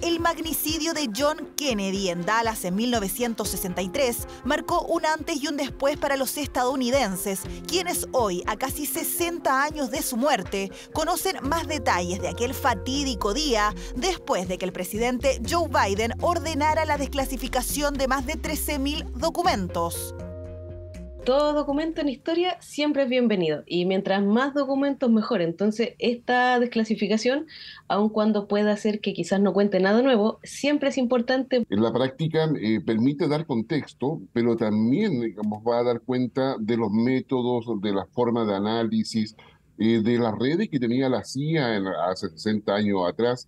El magnicidio de John Kennedy en Dallas en 1963 marcó un antes y un después para los estadounidenses, quienes hoy, a casi 60 años de su muerte, conocen más detalles de aquel fatídico día después de que el presidente Joe Biden ordenara la desclasificación de más de 13.000 documentos. Todo documento en historia siempre es bienvenido y mientras más documentos mejor. Entonces esta desclasificación, aun cuando pueda ser que quizás no cuente nada nuevo, siempre es importante. En la práctica permite dar contexto, pero también, digamos, va a dar cuenta de los métodos, de las formas de análisis, de las redes que tenía la CIA hace 60 años atrás.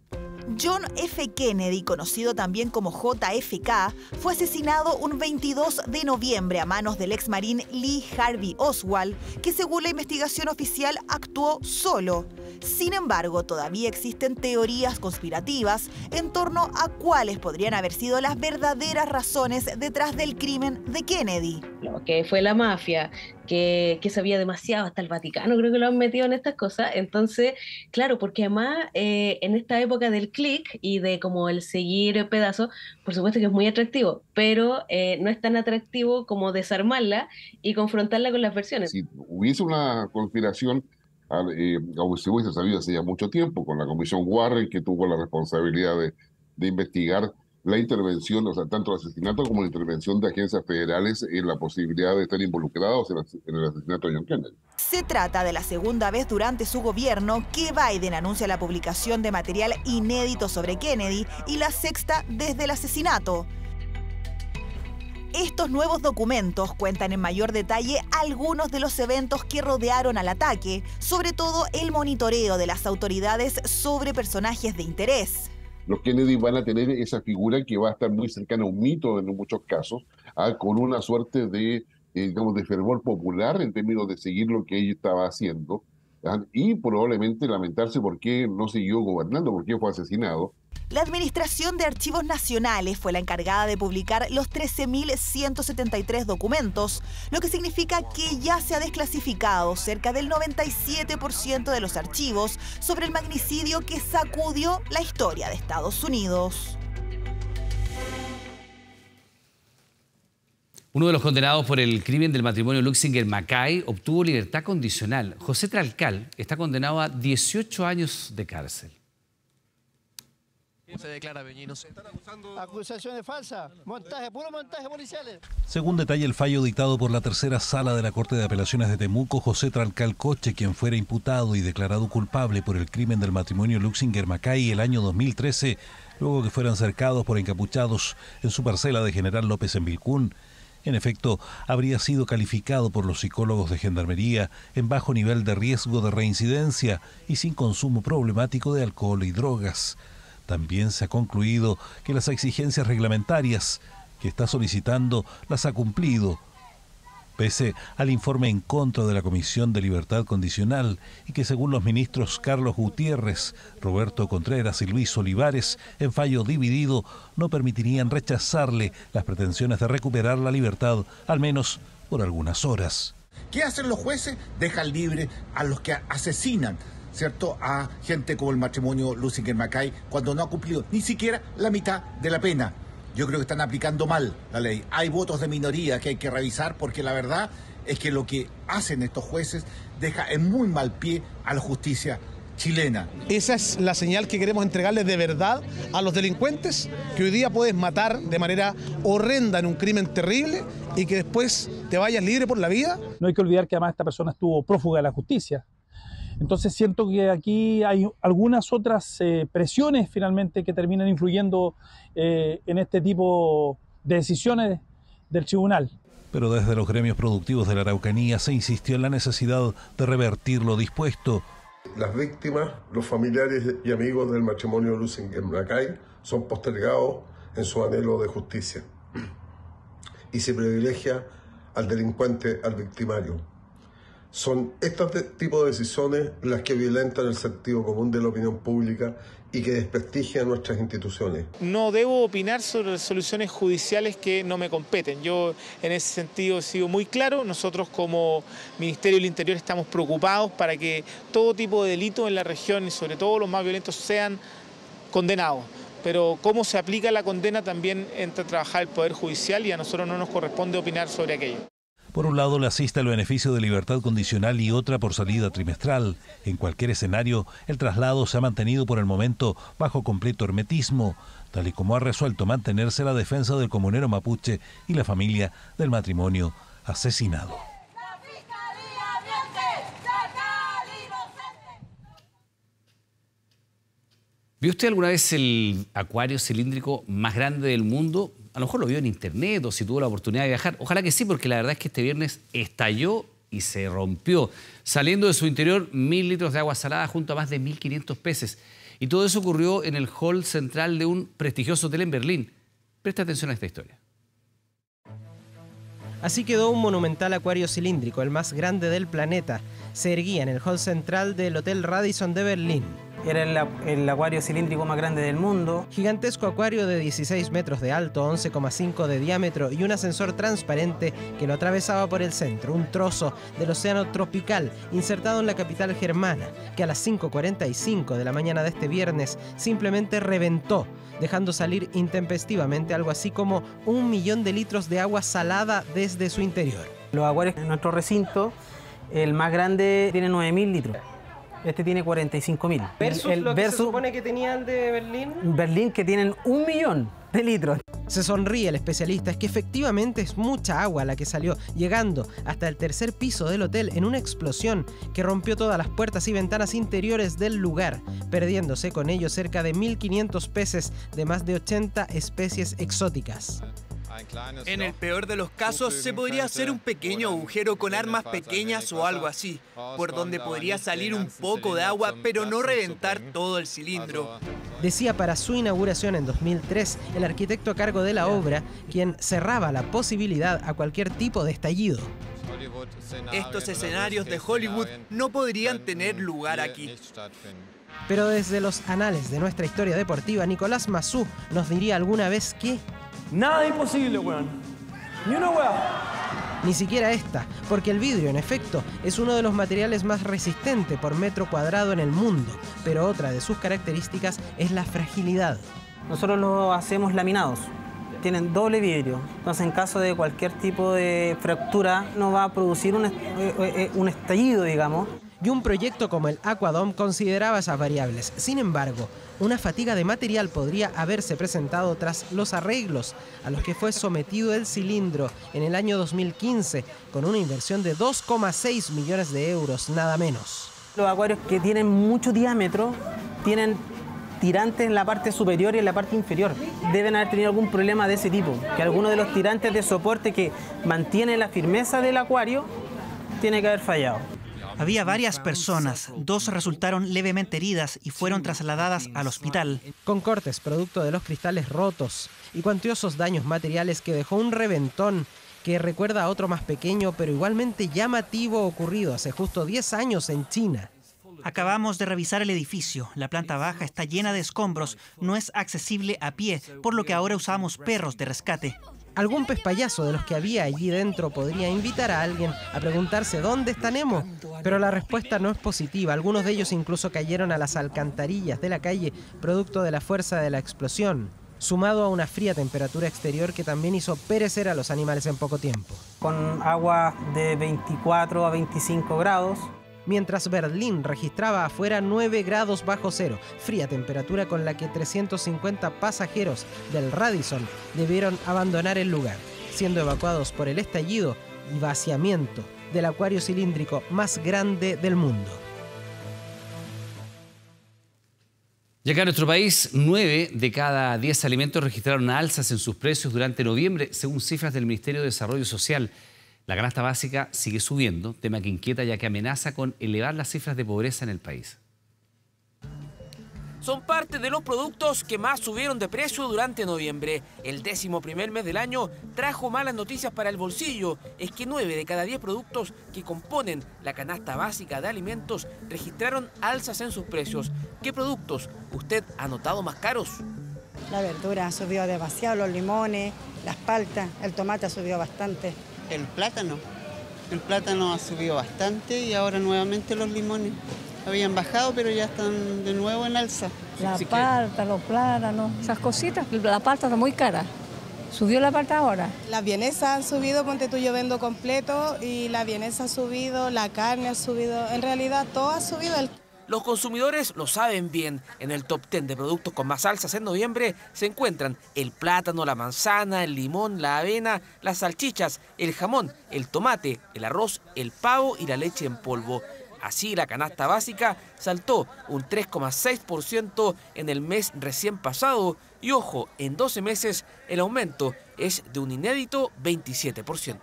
John F. Kennedy, conocido también como JFK, fue asesinado un 22 de noviembre a manos del ex marín Lee Harvey Oswald, que según la investigación oficial actuó solo. Sin embargo, todavía existen teorías conspirativas en torno a cuáles podrían haber sido las verdaderas razones detrás del crimen de Kennedy. Que fue la mafia, que sabía demasiado, hasta el Vaticano creo que lo han metido en estas cosas. Entonces, claro, porque además en esta época del click y de como el seguir pedazos, por supuesto que es muy atractivo, pero no es tan atractivo como desarmarla y confrontarla con las versiones. Si hubiese una conspiración, se hubiese sabido hace ya mucho tiempo, con la comisión Warren, que tuvo la responsabilidad de investigar la intervención, o sea, tanto el asesinato como la intervención de agencias federales en la posibilidad de estar involucrados en el asesinato de John Kennedy. Se trata de la segunda vez durante su gobierno que Biden anuncia la publicación de material inédito sobre Kennedy y la sexta desde el asesinato. Estos nuevos documentos cuentan en mayor detalle algunos de los eventos que rodearon al ataque, sobre todo el monitoreo de las autoridades sobre personajes de interés. Los Kennedy van a tener esa figura que va a estar muy cercana a un mito en muchos casos, con una suerte de, digamos, de fervor popular en términos de seguir lo que ella estaba haciendo, y probablemente lamentarse por qué no siguió gobernando, por qué fue asesinado. La Administración de Archivos Nacionales fue la encargada de publicar los 13.173 documentos, lo que significa que ya se ha desclasificado cerca del 97% de los archivos sobre el magnicidio que sacudió la historia de Estados Unidos. Uno de los condenados por el crimen del matrimonio Luxinger-Mackay obtuvo libertad condicional. José Tralcal está condenado a 18 años de cárcel. Se declara Beñinos. Acusaciones falsas, montaje, puro montaje policiales. Según detalla el fallo dictado por la tercera sala de la Corte de Apelaciones de Temuco, José Tralcal Coche, quien fuera imputado y declarado culpable por el crimen del matrimonio Luxinger-Mackay el año 2013, luego que fueran cercados por encapuchados en su parcela de General López en Vilcún, en efecto, habría sido calificado por los psicólogos de Gendarmería en bajo nivel de riesgo de reincidencia y sin consumo problemático de alcohol y drogas. También se ha concluido que las exigencias reglamentarias que está solicitando las ha cumplido, pese al informe en contra de la Comisión de Libertad Condicional y que según los ministros Carlos Gutiérrez, Roberto Contreras y Luis Olivares, en fallo dividido, no permitirían rechazarle las pretensiones de recuperar la libertad, al menos por algunas horas. ¿Qué hacen los jueces? Dejan libre a los que asesinan, ¿cierto?, a gente como el matrimonio Luxinger-Mackay cuando no ha cumplido ni siquiera la mitad de la pena. Yo creo que están aplicando mal la ley. Hay votos de minoría que hay que revisar porque la verdad es que lo que hacen estos jueces deja en muy mal pie a la justicia chilena. Esa es la señal que queremos entregarles de verdad a los delincuentes, que hoy día puedes matar de manera horrenda en un crimen terrible y que después te vayas libre por la vida. No hay que olvidar que además esta persona estuvo prófuga de la justicia. Entonces siento que aquí hay algunas otras presiones finalmente que terminan influyendo en este tipo de decisiones del tribunal. Pero desde los gremios productivos de la Araucanía se insistió en la necesidad de revertir lo dispuesto. Las víctimas, los familiares y amigos del matrimonio Luxinger-Mackay son postergados en su anhelo de justicia y se privilegia al delincuente, al victimario. Son estos tipos de decisiones las que violentan el sentido común de la opinión pública y que desprestigian nuestras instituciones. No debo opinar sobre soluciones judiciales que no me competen. Yo en ese sentido he sido muy claro. Nosotros como Ministerio del Interior estamos preocupados para que todo tipo de delitos en la región y sobre todo los más violentos sean condenados. Pero cómo se aplica la condena también entra a trabajar el Poder Judicial y a nosotros no nos corresponde opinar sobre aquello. Por un lado le asiste el beneficio de libertad condicional y otra por salida trimestral. En cualquier escenario, el traslado se ha mantenido por el momento bajo completo hermetismo, tal y como ha resuelto mantenerse la defensa del comunero mapuche y la familia del matrimonio asesinado. ¿Vio usted alguna vez el acuario cilíndrico más grande del mundo? A lo mejor lo vio en internet o si tuvo la oportunidad de viajar. Ojalá que sí, porque la verdad es que este viernes estalló y se rompió, saliendo de su interior 1000 litros de agua salada junto a más de 1500 peces. Y todo eso ocurrió en el hall central de un prestigioso hotel en Berlín. Presta atención a esta historia. Así quedó un monumental acuario cilíndrico, el más grande del planeta. Se erguía en el hall central del Hotel Radisson de Berlín. Era el acuario cilíndrico más grande del mundo. Gigantesco acuario de 16 metros de alto, 11,5 de diámetro y un ascensor transparente que lo atravesaba por el centro. Un trozo del océano tropical insertado en la capital germana, que a las 5:45 de la mañana de este viernes simplemente reventó, dejando salir intempestivamente algo así como 1 millón de litros de agua salada desde su interior. Los acuarios en nuestro recinto, el más grande tiene 9.000 litros. Este tiene 45.000. ¿Versus lo que se supone que tenía el de Berlín? Berlín, que tienen 1 millón de litros. Se sonríe el especialista, es que efectivamente es mucha agua la que salió, llegando hasta el tercer piso del hotel en una explosión que rompió todas las puertas y ventanas interiores del lugar, perdiéndose con ello cerca de 1.500 peces de más de 80 especies exóticas. En el peor de los casos, se podría hacer un pequeño agujero con armas pequeñas o algo así, por donde podría salir un poco de agua, pero no reventar todo el cilindro. Decía para su inauguración en 2003 el arquitecto a cargo de la obra, quien cerraba la posibilidad a cualquier tipo de estallido. Estos escenarios de Hollywood no podrían tener lugar aquí. Pero desde los anales de nuestra historia deportiva, Nicolás Massú nos diría alguna vez que nada imposible, weón. Ni una weá. Ni siquiera esta, porque el vidrio, en efecto, es uno de los materiales más resistentes por metro cuadrado en el mundo, pero otra de sus características es la fragilidad. Nosotros lo hacemos laminados, tienen doble vidrio, entonces en caso de cualquier tipo de fractura no va a producir un estallido, digamos. Y un proyecto como el Aquadome consideraba esas variables. Sin embargo, una fatiga de material podría haberse presentado tras los arreglos a los que fue sometido el cilindro en el año 2015, con una inversión de 2,6 millones de euros, nada menos. Los acuarios que tienen mucho diámetro tienen tirantes en la parte superior y en la parte inferior. Deben haber tenido algún problema de ese tipo, que alguno de los tirantes de soporte que mantiene la firmeza del acuario tiene que haber fallado. Había varias personas, 2 resultaron levemente heridas y fueron trasladadas al hospital. Con cortes producto de los cristales rotos y cuantiosos daños materiales que dejó un reventón que recuerda a otro más pequeño pero igualmente llamativo ocurrido hace justo 10 años en China. Acabamos de revisar el edificio. La planta baja está llena de escombros, no es accesible a pie, por lo que ahora usamos perros de rescate. Algún pez payaso de los que había allí dentro podría invitar a alguien a preguntarse ¿dónde está Nemo? Pero la respuesta no es positiva. Algunos de ellos incluso cayeron a las alcantarillas de la calle, producto de la fuerza de la explosión, sumado a una fría temperatura exterior que también hizo perecer a los animales en poco tiempo. Con agua de 24 a 25 grados. Mientras Berlín registraba afuera 9 grados bajo cero, fría temperatura con la que 350 pasajeros del Radisson debieron abandonar el lugar, siendo evacuados por el estallido y vaciamiento del acuario cilíndrico más grande del mundo. Y acá en nuestro país, 9 de cada 10 alimentos registraron alzas en sus precios durante noviembre, según cifras del Ministerio de Desarrollo Social. La canasta básica sigue subiendo, tema que inquieta ya que amenaza con elevar las cifras de pobreza en el país. Son parte de los productos que más subieron de precio durante noviembre. El 11º mes del año trajo malas noticias para el bolsillo. Es que 9 de cada 10 productos que componen la canasta básica de alimentos registraron alzas en sus precios. ¿Qué productos usted ha notado más caros? La verdura ha subido demasiado, los limones, las paltas, el tomate ha subido bastante. El plátano ha subido bastante y ahora nuevamente los limones. Habían bajado, pero ya están de nuevo en alza. La palta, los plátanos, esas cositas, la palta está muy cara. ¿Subió la palta ahora? Las vienesas han subido, ponte tú, yo vendo completo y la vienesa ha subido, la carne ha subido, en realidad todo ha subido. Los consumidores lo saben bien. En el top 10 de productos con más alzas en noviembre se encuentran el plátano, la manzana, el limón, la avena, las salchichas, el jamón, el tomate, el arroz, el pavo y la leche en polvo. Así, la canasta básica saltó un 3,6% en el mes recién pasado y, ojo, en 12 meses el aumento es de un inédito 27%.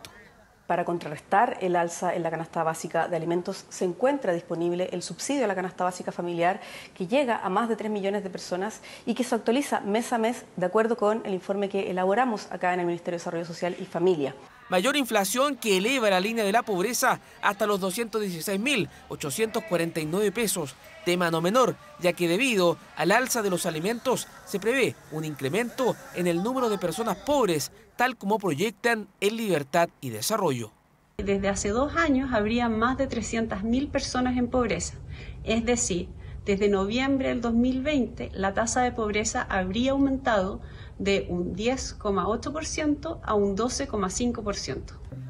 Para contrarrestar el alza en la canasta básica de alimentos, se encuentra disponible el subsidio a la canasta básica familiar, que llega a más de 3 millones de personas y que se actualiza mes a mes de acuerdo con el informe que elaboramos acá en el Ministerio de Desarrollo Social y Familia. Mayor inflación que eleva la línea de la pobreza hasta los 216.849 pesos. Tema no menor, ya que debido al alza de los alimentos se prevé un incremento en el número de personas pobres, tal como proyectan en Libertad y Desarrollo. Desde hace 2 años habría más de 300.000 personas en pobreza. Es decir, desde noviembre del 2020 la tasa de pobreza habría aumentado de un 10,8% a un 12,5%.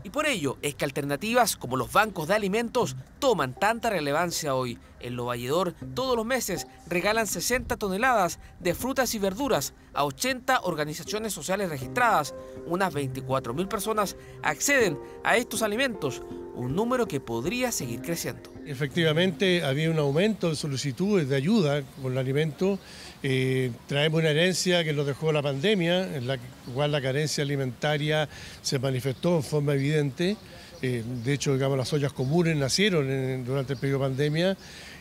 Y por ello es que alternativas como los bancos de alimentos toman tanta relevancia hoy. En Lo Valledor, todos los meses regalan 60 toneladas de frutas y verduras a 80 organizaciones sociales registradas. Unas 24.000 personas acceden a estos alimentos, un número que podría seguir creciendo. Efectivamente, había un aumento de solicitudes de ayuda con el alimento. Traemos una herencia que nos dejó la pandemia, en la cual la carencia alimentaria se manifestó en forma evidente. De hecho, digamos, las ollas comunes nacieron durante el periodo de pandemia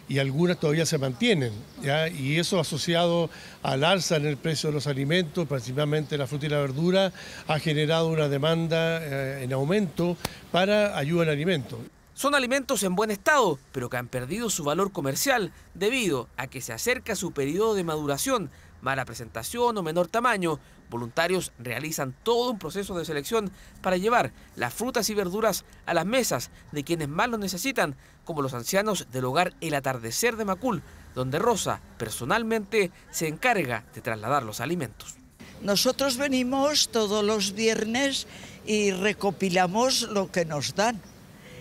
y algunas todavía se mantienen, ¿ya? Y eso asociado al alza en el precio de los alimentos, principalmente la fruta y la verdura, ha generado una demanda en aumento para ayuda en alimentos. Son alimentos en buen estado, pero que han perdido su valor comercial debido a que se acerca su periodo de maduración, mala presentación o menor tamaño. Voluntarios realizan todo un proceso de selección para llevar las frutas y verduras a las mesas de quienes más lo necesitan, como los ancianos del hogar El Atardecer de Macul, donde Rosa personalmente se encarga de trasladar los alimentos. Nosotros venimos todos los viernes y recopilamos lo que nos dan.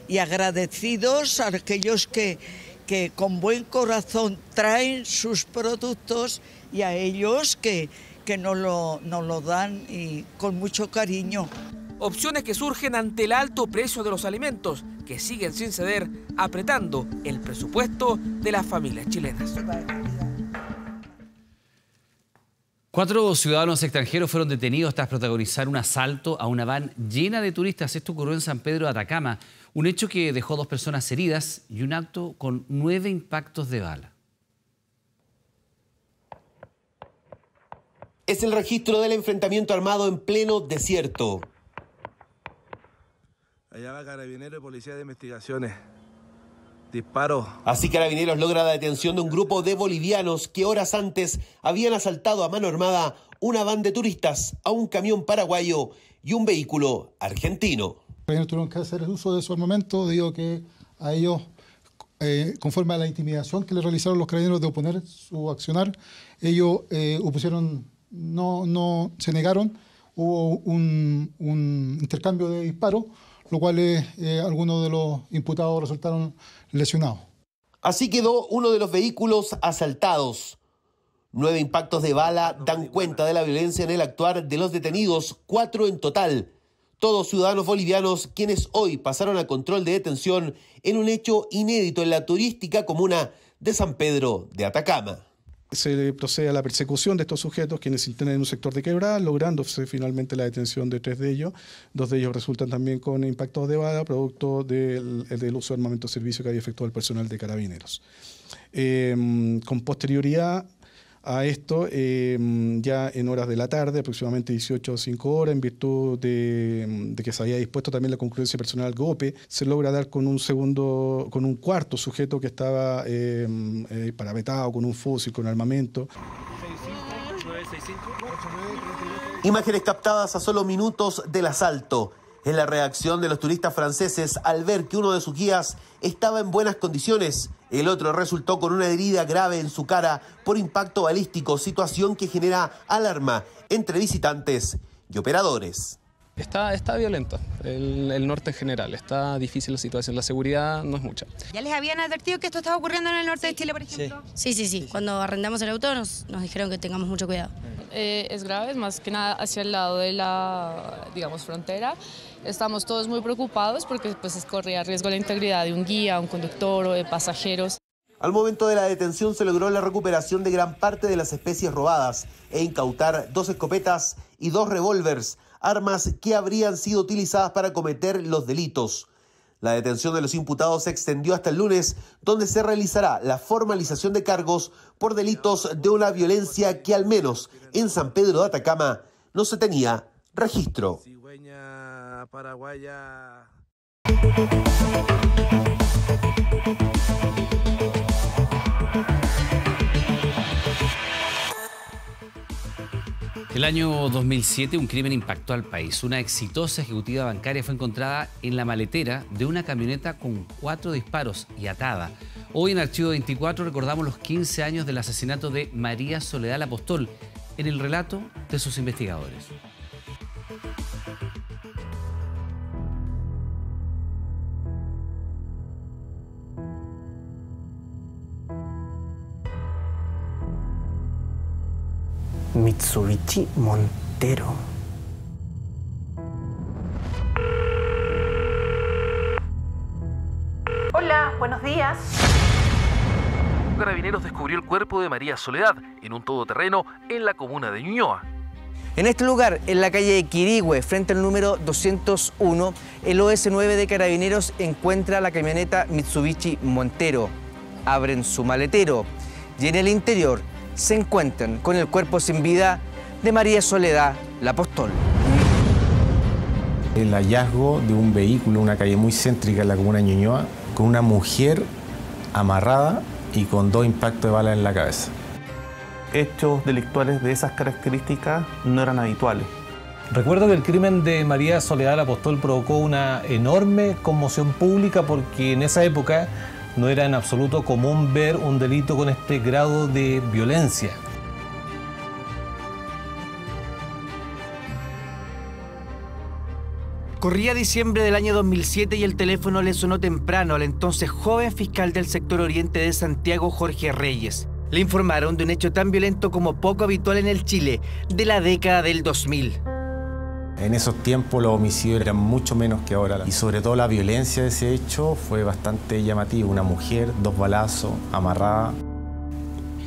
Y agradecidos a aquellos que con buen corazón traen sus productos y a ellos que nos lo dan y con mucho cariño. Opciones que surgen ante el alto precio de los alimentos, que siguen sin ceder, apretando el presupuesto de las familias chilenas. 4 ciudadanos extranjeros fueron detenidos tras protagonizar un asalto a una van llena de turistas. Esto ocurrió en San Pedro de Atacama, un hecho que dejó 2 personas heridas y un acto con 9 impactos de bala. Es el registro del enfrentamiento armado en pleno desierto. Allá va Carabineros y Policía de Investigaciones. Disparo. Así Carabineros logra la detención de un grupo de bolivianos que horas antes habían asaltado a mano armada una van de turistas, a un camión paraguayo y un vehículo argentino. Ellos tuvieron que hacer uso de su armamento, digo que a ellos, conforme a la intimidación que le realizaron los carabineros de oponer su accionar, ellos opusieron, no se negaron, hubo un intercambio de disparos, lo cual algunos de los imputados resultaron lesionados. Así quedó uno de los vehículos asaltados. 9 impactos de bala dan cuenta de la violencia en el actuar de los detenidos, 4 en total. Todos ciudadanos bolivianos quienes hoy pasaron a control de detención en un hecho inédito en la turística comuna de San Pedro de Atacama. Se procede a la persecución de estos sujetos quienes se internan en un sector de quebrada, lográndose finalmente la detención de 3 de ellos. 2 de ellos resultan también con impactos de bala, producto del uso de armamento de servicio que había efectuado el personal de Carabineros. Con posterioridad a esto, ya en horas de la tarde, aproximadamente 18:05 horas, en virtud de que se había dispuesto también la concurrencia personal GOPE, se logra dar con un cuarto sujeto que estaba parametado con un fusil, con armamento. Imágenes captadas a solo minutos del asalto. Es la reacción de los turistas franceses al ver que uno de sus guías estaba en buenas condiciones. El otro resultó con una herida grave en su cara por impacto balístico, situación que genera alarma entre visitantes y operadores. Está violento el norte en general, está difícil la situación, la seguridad no es mucha. ¿Ya les habían advertido que esto estaba ocurriendo en el norte de Chile, por ejemplo? Sí. Cuando arrendamos el auto nos dijeron que tengamos mucho cuidado. Es grave, es más que nada hacia el lado de la, digamos, frontera. Estamos todos muy preocupados porque pues, corría riesgo la integridad de un guía, un conductor o de pasajeros. Al momento de la detención se logró la recuperación de gran parte de las especies robadas e incautar 2 escopetas y 2 revólveres, armas que habrían sido utilizadas para cometer los delitos. La detención de los imputados se extendió hasta el lunes, donde se realizará la formalización de cargos por delitos de una violencia que al menos en San Pedro de Atacama no se tenía registro. El año 2007 un crimen impactó al país. Una exitosa ejecutiva bancaria fue encontrada en la maletera de una camioneta con 4 disparos y atada. Hoy en Archivo 24 recordamos los 15 años del asesinato de María Soledad Apóstol en el relato de sus investigadores. Mitsubishi Montero. Hola, buenos días. Carabineros descubrió el cuerpo de María Soledad en un todoterreno en la comuna de Ñuñoa. En este lugar, en la calle Quirihue, frente al número 201, el OS9 de Carabineros encuentra la camioneta Mitsubishi Montero. Abren su maletero y en el interior se encuentran con el cuerpo sin vida de María Soledad Apóstol. El hallazgo de un vehículo en una calle muy céntrica en la comuna de Ñuñoa con una mujer amarrada y con 2 impactos de bala en la cabeza. Hechos delictuales de esas características no eran habituales. Recuerdo que el crimen de María Soledad Apóstol provocó una enorme conmoción pública porque en esa época no era en absoluto común ver un delito con este grado de violencia. Corría diciembre del año 2007 y el teléfono le sonó temprano al entonces joven fiscal del sector oriente de Santiago, Jorge Reyes. Le informaron de un hecho tan violento como poco habitual en el Chile de la década del 2000. En esos tiempos los homicidios eran mucho menos que ahora y sobre todo la violencia de ese hecho fue bastante llamativo. Una mujer, 2 balazos, amarrada.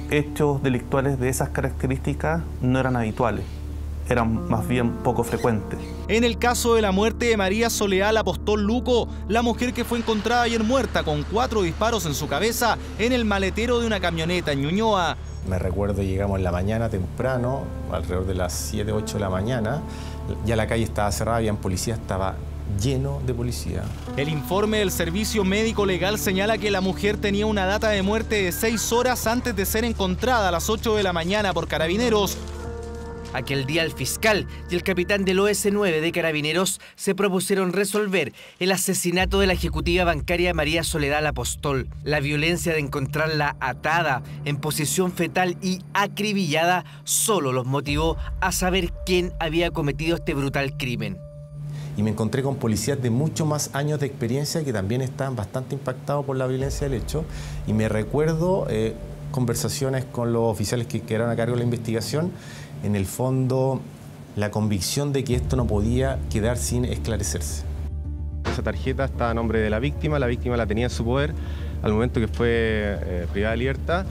Hechos delictuales de esas características no eran habituales, eran más bien poco frecuentes. En el caso de la muerte de María Soledad Apóstol Luco, la mujer que fue encontrada ayer muerta con 4 disparos en su cabeza en el maletero de una camioneta en Ñuñoa. Me recuerdo, llegamos en la mañana temprano, alrededor de las 7, 8 de la mañana. Ya la calle estaba cerrada, había policía, estaba lleno de policía. El informe del Servicio Médico Legal señala que la mujer tenía una data de muerte de 6 horas antes de ser encontrada a las 8 de la mañana por Carabineros. Aquel día el fiscal y el capitán del OS9 de Carabineros se propusieron resolver el asesinato de la ejecutiva bancaria María Soledad Apóstol. La violencia de encontrarla atada, en posición fetal y acribillada solo los motivó a saber quién había cometido este brutal crimen. Y me encontré con policías de mucho más años de experiencia que también estaban bastante impactados por la violencia del hecho. Y me recuerdo conversaciones con los oficiales que quedaron a cargo de la investigación. En el fondo, la convicción de que esto no podía quedar sin esclarecerse. Esa tarjeta está a nombre de la víctima la tenía en su poder al momento que fue privada de libertad.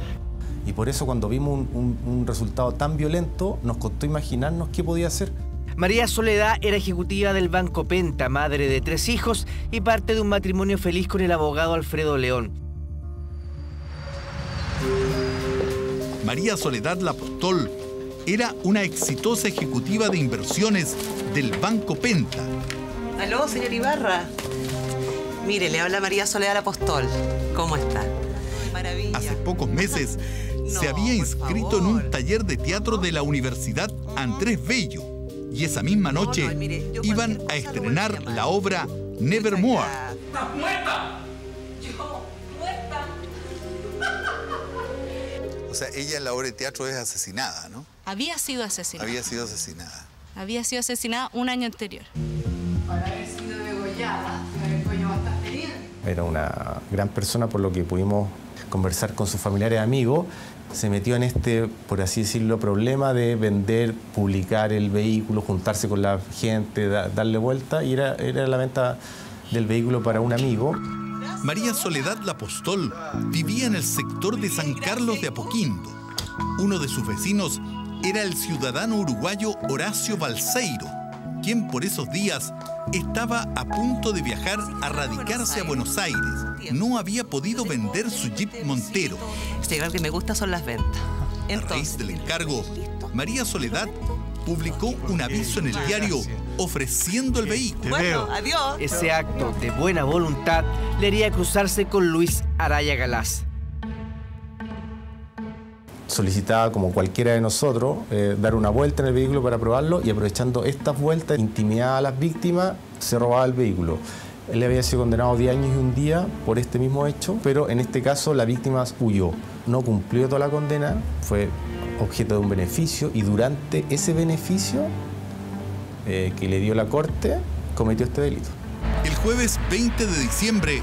Y por eso cuando vimos un resultado tan violento, nos costó imaginarnos qué podía hacer. María Soledad era ejecutiva del Banco Penta, madre de 3 hijos y parte de un matrimonio feliz con el abogado Alfredo León. María Soledad Apóstol era una exitosa ejecutiva de inversiones del Banco Penta. Aló, señor Ibarra. Mire, le habla María Soledad Apóstol. ¿Cómo está? Maravilla. Hace pocos meses se había inscrito en un taller de teatro de la Universidad Andrés Bello. Y esa misma noche iban a estrenar la obra Nevermore. ¿Estás muerta? Yo, muerta. O sea, ella en la obra de teatro es asesinada, ¿no? Había sido asesinada. Había sido asesinada. había sido asesinada un año anterior. Para haber sido degollada, el cuello bastante herida. Era una gran persona, por lo que pudimos conversar con sus familiares y amigos. Se metió en este, por así decirlo, problema de vender, publicar el vehículo, juntarse con la gente, darle vuelta, y era la venta del vehículo para un amigo. María Soledad La Apostol vivía en el sector de San Carlos de Apoquindo. Uno de sus vecinos era el ciudadano uruguayo Horacio Balseiro, quien por esos días estaba a punto de viajar a radicarse a Buenos Aires. No había podido vender su Jeep Montero. Lo que me gusta son las ventas. A raíz del encargo, María Soledad publicó un aviso en el diario ofreciendo el vehículo. Bueno, adiós. Ese acto de buena voluntad le haría cruzarse con Luis Araya Galás. Solicitaba, como cualquiera de nosotros, dar una vuelta en el vehículo para probarlo, y aprovechando estas vueltas, intimidaba a las víctimas, se robaba el vehículo. Él había sido condenado 10 años y un día por este mismo hecho, pero en este caso la víctima huyó. No cumplió toda la condena, fue objeto de un beneficio, y durante ese beneficio que le dio la corte, cometió este delito. El jueves 20 de diciembre,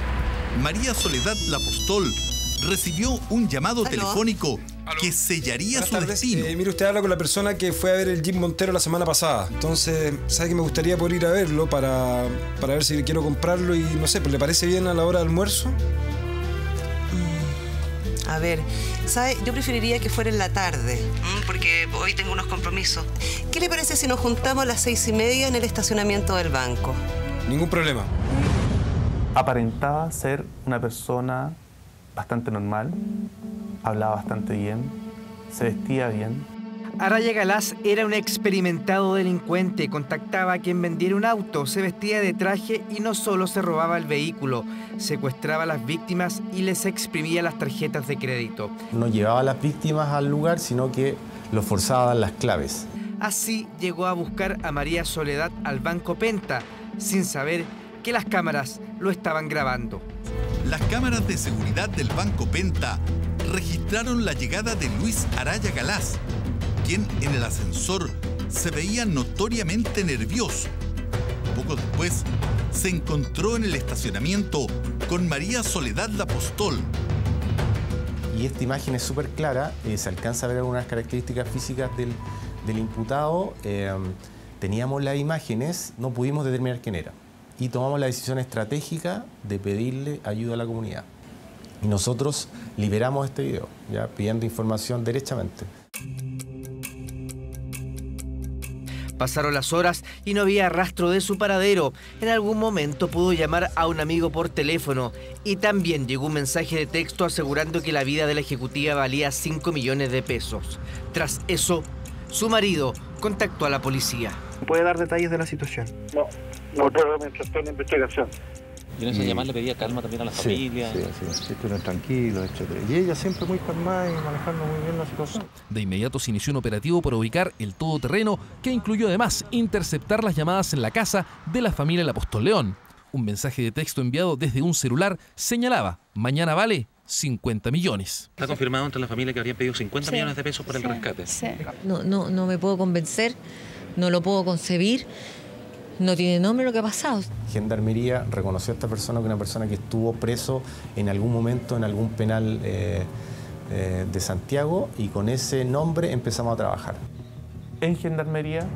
María Soledad La Apostol recibió un llamado telefónico que sellaría su destino. Mire, usted habla con la persona que fue a ver el Jeep Montero la semana pasada. Entonces, ¿sabe que me gustaría poder ir a verlo para ver si quiero comprarlo? Y no sé, ¿le parece bien a la hora de almuerzo? A ver, ¿sabe? Yo preferiría que fuera en la tarde, porque hoy tengo unos compromisos. ¿Qué le parece si nos juntamos a las 6:30 en el estacionamiento del banco? Ningún problema. Aparentaba ser una persona bastante normal, hablaba bastante bien, se vestía bien. Araya Galás era un experimentado delincuente, contactaba a quien vendiera un auto, se vestía de traje y no solo se robaba el vehículo, secuestraba a las víctimas y les exprimía las tarjetas de crédito. No llevaba a las víctimas al lugar, sino que los forzaba a dar las claves. Así llegó a buscar a María Soledad al Banco Penta, sin saber que las cámaras lo estaban grabando. Las cámaras de seguridad del Banco Penta registraron la llegada de Luis Araya Galás, quien en el ascensor se veía notoriamente nervioso. Poco después, se encontró en el estacionamiento con María Soledad La Apostol. Y esta imagen es súper clara, se alcanza a ver algunas características físicas del imputado. Teníamos las imágenes, no pudimos determinar quién era. Y tomamos la decisión estratégica de pedirle ayuda a la comunidad. Y nosotros liberamos este video, ya pidiendo información derechamente. Pasaron las horas y no había rastro de su paradero. En algún momento pudo llamar a un amigo por teléfono y también llegó un mensaje de texto asegurando que la vida de la ejecutiva valía 5 millones de pesos. Tras eso, su marido contactó a la policía. ¿Puede dar detalles de la situación? No puedo mientras esté en investigación. Y en esa llamada le pedía calma también a la familia. Sí, estuvieron tranquilos, etc. Y ella siempre muy calmada y manejando muy bien la situación. De inmediato se inició un operativo para ubicar el todoterreno que incluyó además interceptar las llamadas en la casa de la familia La Apostol León. Un mensaje de texto enviado desde un celular señalaba: mañana vale 50 millones. ¿Está confirmado entre la familia que habrían pedido 50 millones de pesos por el rescate? Sí. No me puedo convencer, no lo puedo concebir. No tiene nombre lo que ha pasado. Gendarmería reconoció a esta persona como una persona que estuvo preso en algún momento en algún penal de Santiago, y con ese nombre empezamos a trabajar. En Gendarmería,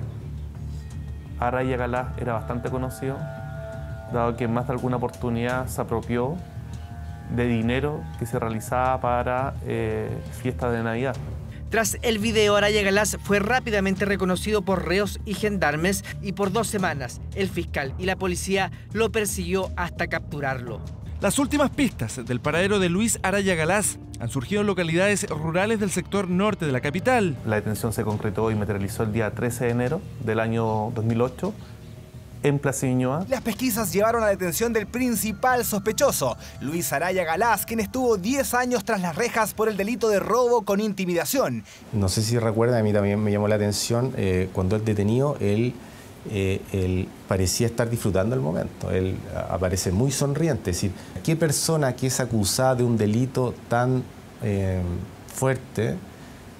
Araya Galás era bastante conocido, dado que en más de alguna oportunidad se apropió de dinero que se realizaba para fiestas de Navidad. Tras el video, Araya Galás fue rápidamente reconocido por reos y gendarmes y por 2 semanas el fiscal y la policía lo persiguió hasta capturarlo. Las últimas pistas del paradero de Luis Araya Galás han surgido en localidades rurales del sector norte de la capital. La detención se concretó y materializó el día 13 de enero del año 2008. En Plaza Ñuñoa. Las pesquisas llevaron a la detención del principal sospechoso, Luis Araya Galás, quien estuvo 10 años tras las rejas por el delito de robo con intimidación. No sé si recuerdan, a mí también me llamó la atención, cuando el detenido, él parecía estar disfrutando el momento. Él aparece muy sonriente. Es decir, ¿qué persona que es acusada de un delito tan fuerte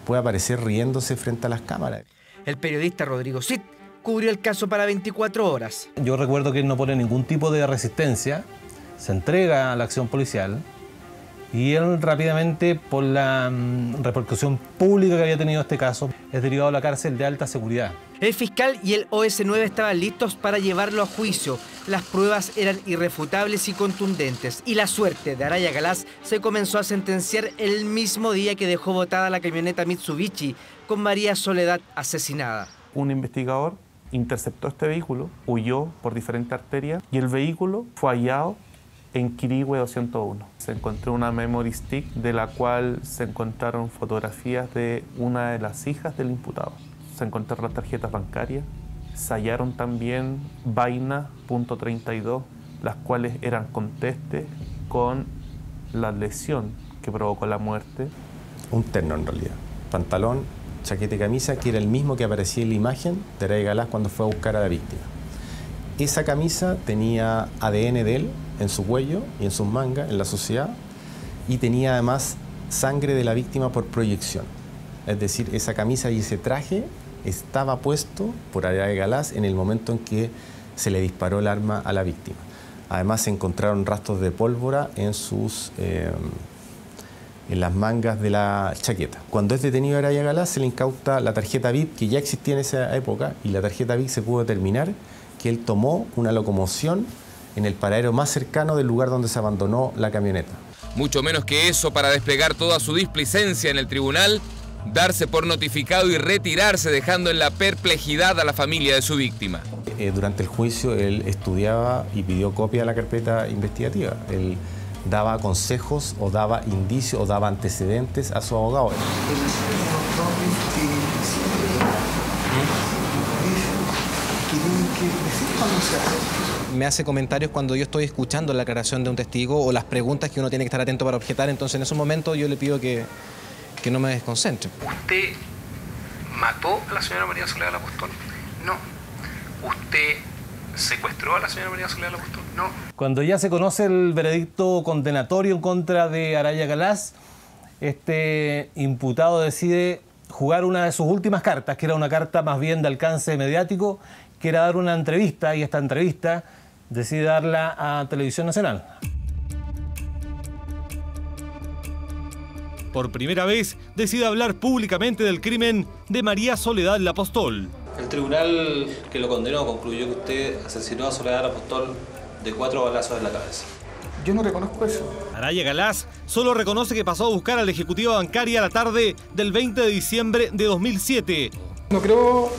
puede aparecer riéndose frente a las cámaras? El periodista Rodrigo Cid cubrió el caso para 24 horas. Yo recuerdo que él no pone ningún tipo de resistencia, se entrega a la acción policial y él rápidamente, por la repercusión pública que había tenido este caso, es derivado a la cárcel de alta seguridad. El fiscal y el OS9 estaban listos para llevarlo a juicio. Las pruebas eran irrefutables y contundentes. Y la suerte de Araya Galás se comenzó a sentenciar el mismo día que dejó botada la camioneta Mitsubishi con María Soledad asesinada. Un investigador interceptó este vehículo, huyó por diferentes arterias y el vehículo fue hallado en Quirihue 201. Se encontró una memory stick de la cual se encontraron fotografías de una de las hijas del imputado. Se encontraron las tarjetas bancarias, se hallaron también vainas .32, las cuales eran contestes con la lesión que provocó la muerte. Un terno en realidad, pantalón, chaqueta y camisa, que era el mismo que aparecía en la imagen de Araya Galás cuando fue a buscar a la víctima. Esa camisa tenía ADN de él en su cuello y en sus mangas, en la sociedad, y tenía además sangre de la víctima por proyección. Es decir, esa camisa y ese traje estaba puesto por Araya Galás en el momento en que se le disparó el arma a la víctima. Además se encontraron rastros de pólvora en las mangas de la chaqueta. Cuando es detenido Araya Galás se le incauta la tarjeta VIP, que ya existía en esa época, y la tarjeta VIP se pudo determinar que él tomó una locomoción en el paradero más cercano del lugar donde se abandonó la camioneta. Mucho menos que eso para desplegar toda su displicencia en el tribunal, darse por notificado y retirarse, dejando en la perplejidad a la familia de su víctima. Durante el juicio él estudiaba y pidió copia de la carpeta investigativa. Él daba consejos o daba indicios o daba antecedentes a su abogado. Me hace comentarios cuando yo estoy escuchando la aclaración de un testigo o las preguntas que uno tiene que estar atento para objetar, entonces en esos momentos yo le pido que no me desconcentre. ¿Usted mató a la señora María Soledad Apóstol? No. ¿Usted secuestró a la señora María Soledad Apóstol? No. Cuando ya se conoce el veredicto condenatorio en contra de Araya Galás, este imputado decide jugar una de sus últimas cartas, que era una carta más bien de alcance mediático, que era dar una entrevista, y esta entrevista decide darla a Televisión Nacional. Por primera vez decide hablar públicamente del crimen de María Soledad Apóstol. El tribunal que lo condenó concluyó que usted asesinó a Soledad Apóstol de 4 balazos en la cabeza. Yo no reconozco eso. Araya Galás solo reconoce que pasó a buscar a la ejecutiva bancaria la tarde del 20 de diciembre de 2007. No creo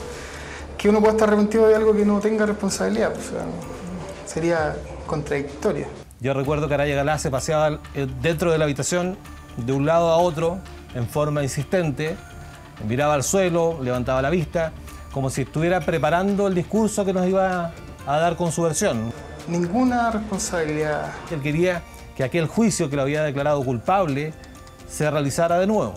que uno pueda estar arrepentido de algo que no tenga responsabilidad. O sea, sería contradictorio. Yo recuerdo que Araya Galás se paseaba dentro de la habitación de un lado a otro en forma insistente, miraba al suelo, levantaba la vista, como si estuviera preparando el discurso que nos iba a dar con su versión. Ninguna responsabilidad. Él quería que aquel juicio que lo había declarado culpable se realizara de nuevo,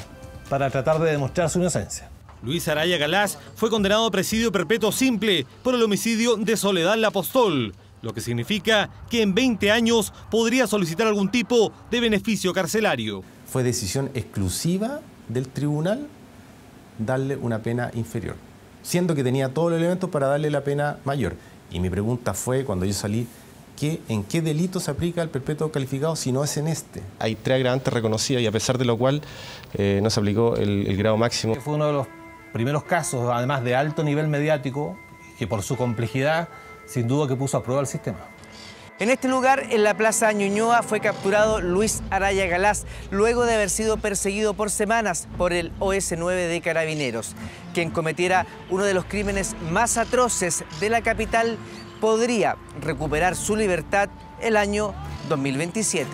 para tratar de demostrar su inocencia. Luis Araya Galás fue condenado a presidio perpetuo simple por el homicidio de Soledad Apóstol, lo que significa que en 20 años podría solicitar algún tipo de beneficio carcelario. Fue decisión exclusiva del tribunal darle una pena inferior, siendo que tenía todos los elementos para darle la pena mayor. Y mi pregunta fue, cuando yo salí, ¿en qué delito se aplica el perpetuo calificado si no es en este? Hay 3 agravantes reconocidas y a pesar de lo cual no se aplicó el grado máximo. Fue uno de los primeros casos, además de alto nivel mediático, que por su complejidad, sin duda que puso a prueba el sistema. En este lugar, en la Plaza Ñuñoa, fue capturado Luis Araya Galás, luego de haber sido perseguido por semanas por el OS9 de Carabineros. Quien cometiera uno de los crímenes más atroces de la capital podría recuperar su libertad el año 2027.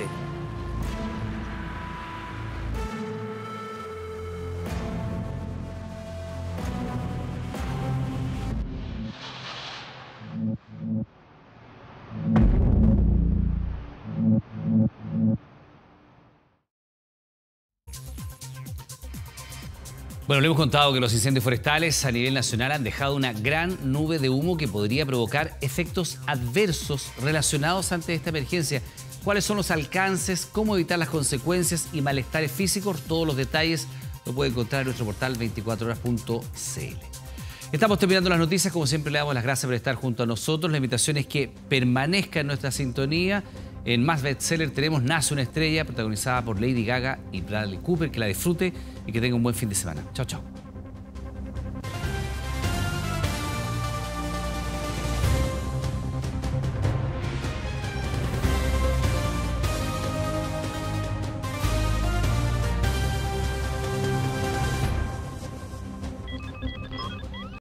Bueno, le hemos contado que los incendios forestales a nivel nacional han dejado una gran nube de humo que podría provocar efectos adversos relacionados ante esta emergencia. ¿Cuáles son los alcances? ¿Cómo evitar las consecuencias y malestares físicos? Todos los detalles lo puede encontrar en nuestro portal 24horas.cl. Estamos terminando las noticias. Como siempre, le damos las gracias por estar junto a nosotros. La invitación es que permanezca en nuestra sintonía. En Más Bestseller tenemos Nace una estrella, protagonizada por Lady Gaga y Bradley Cooper. Que la disfrute y que tenga un buen fin de semana. Chao, chao.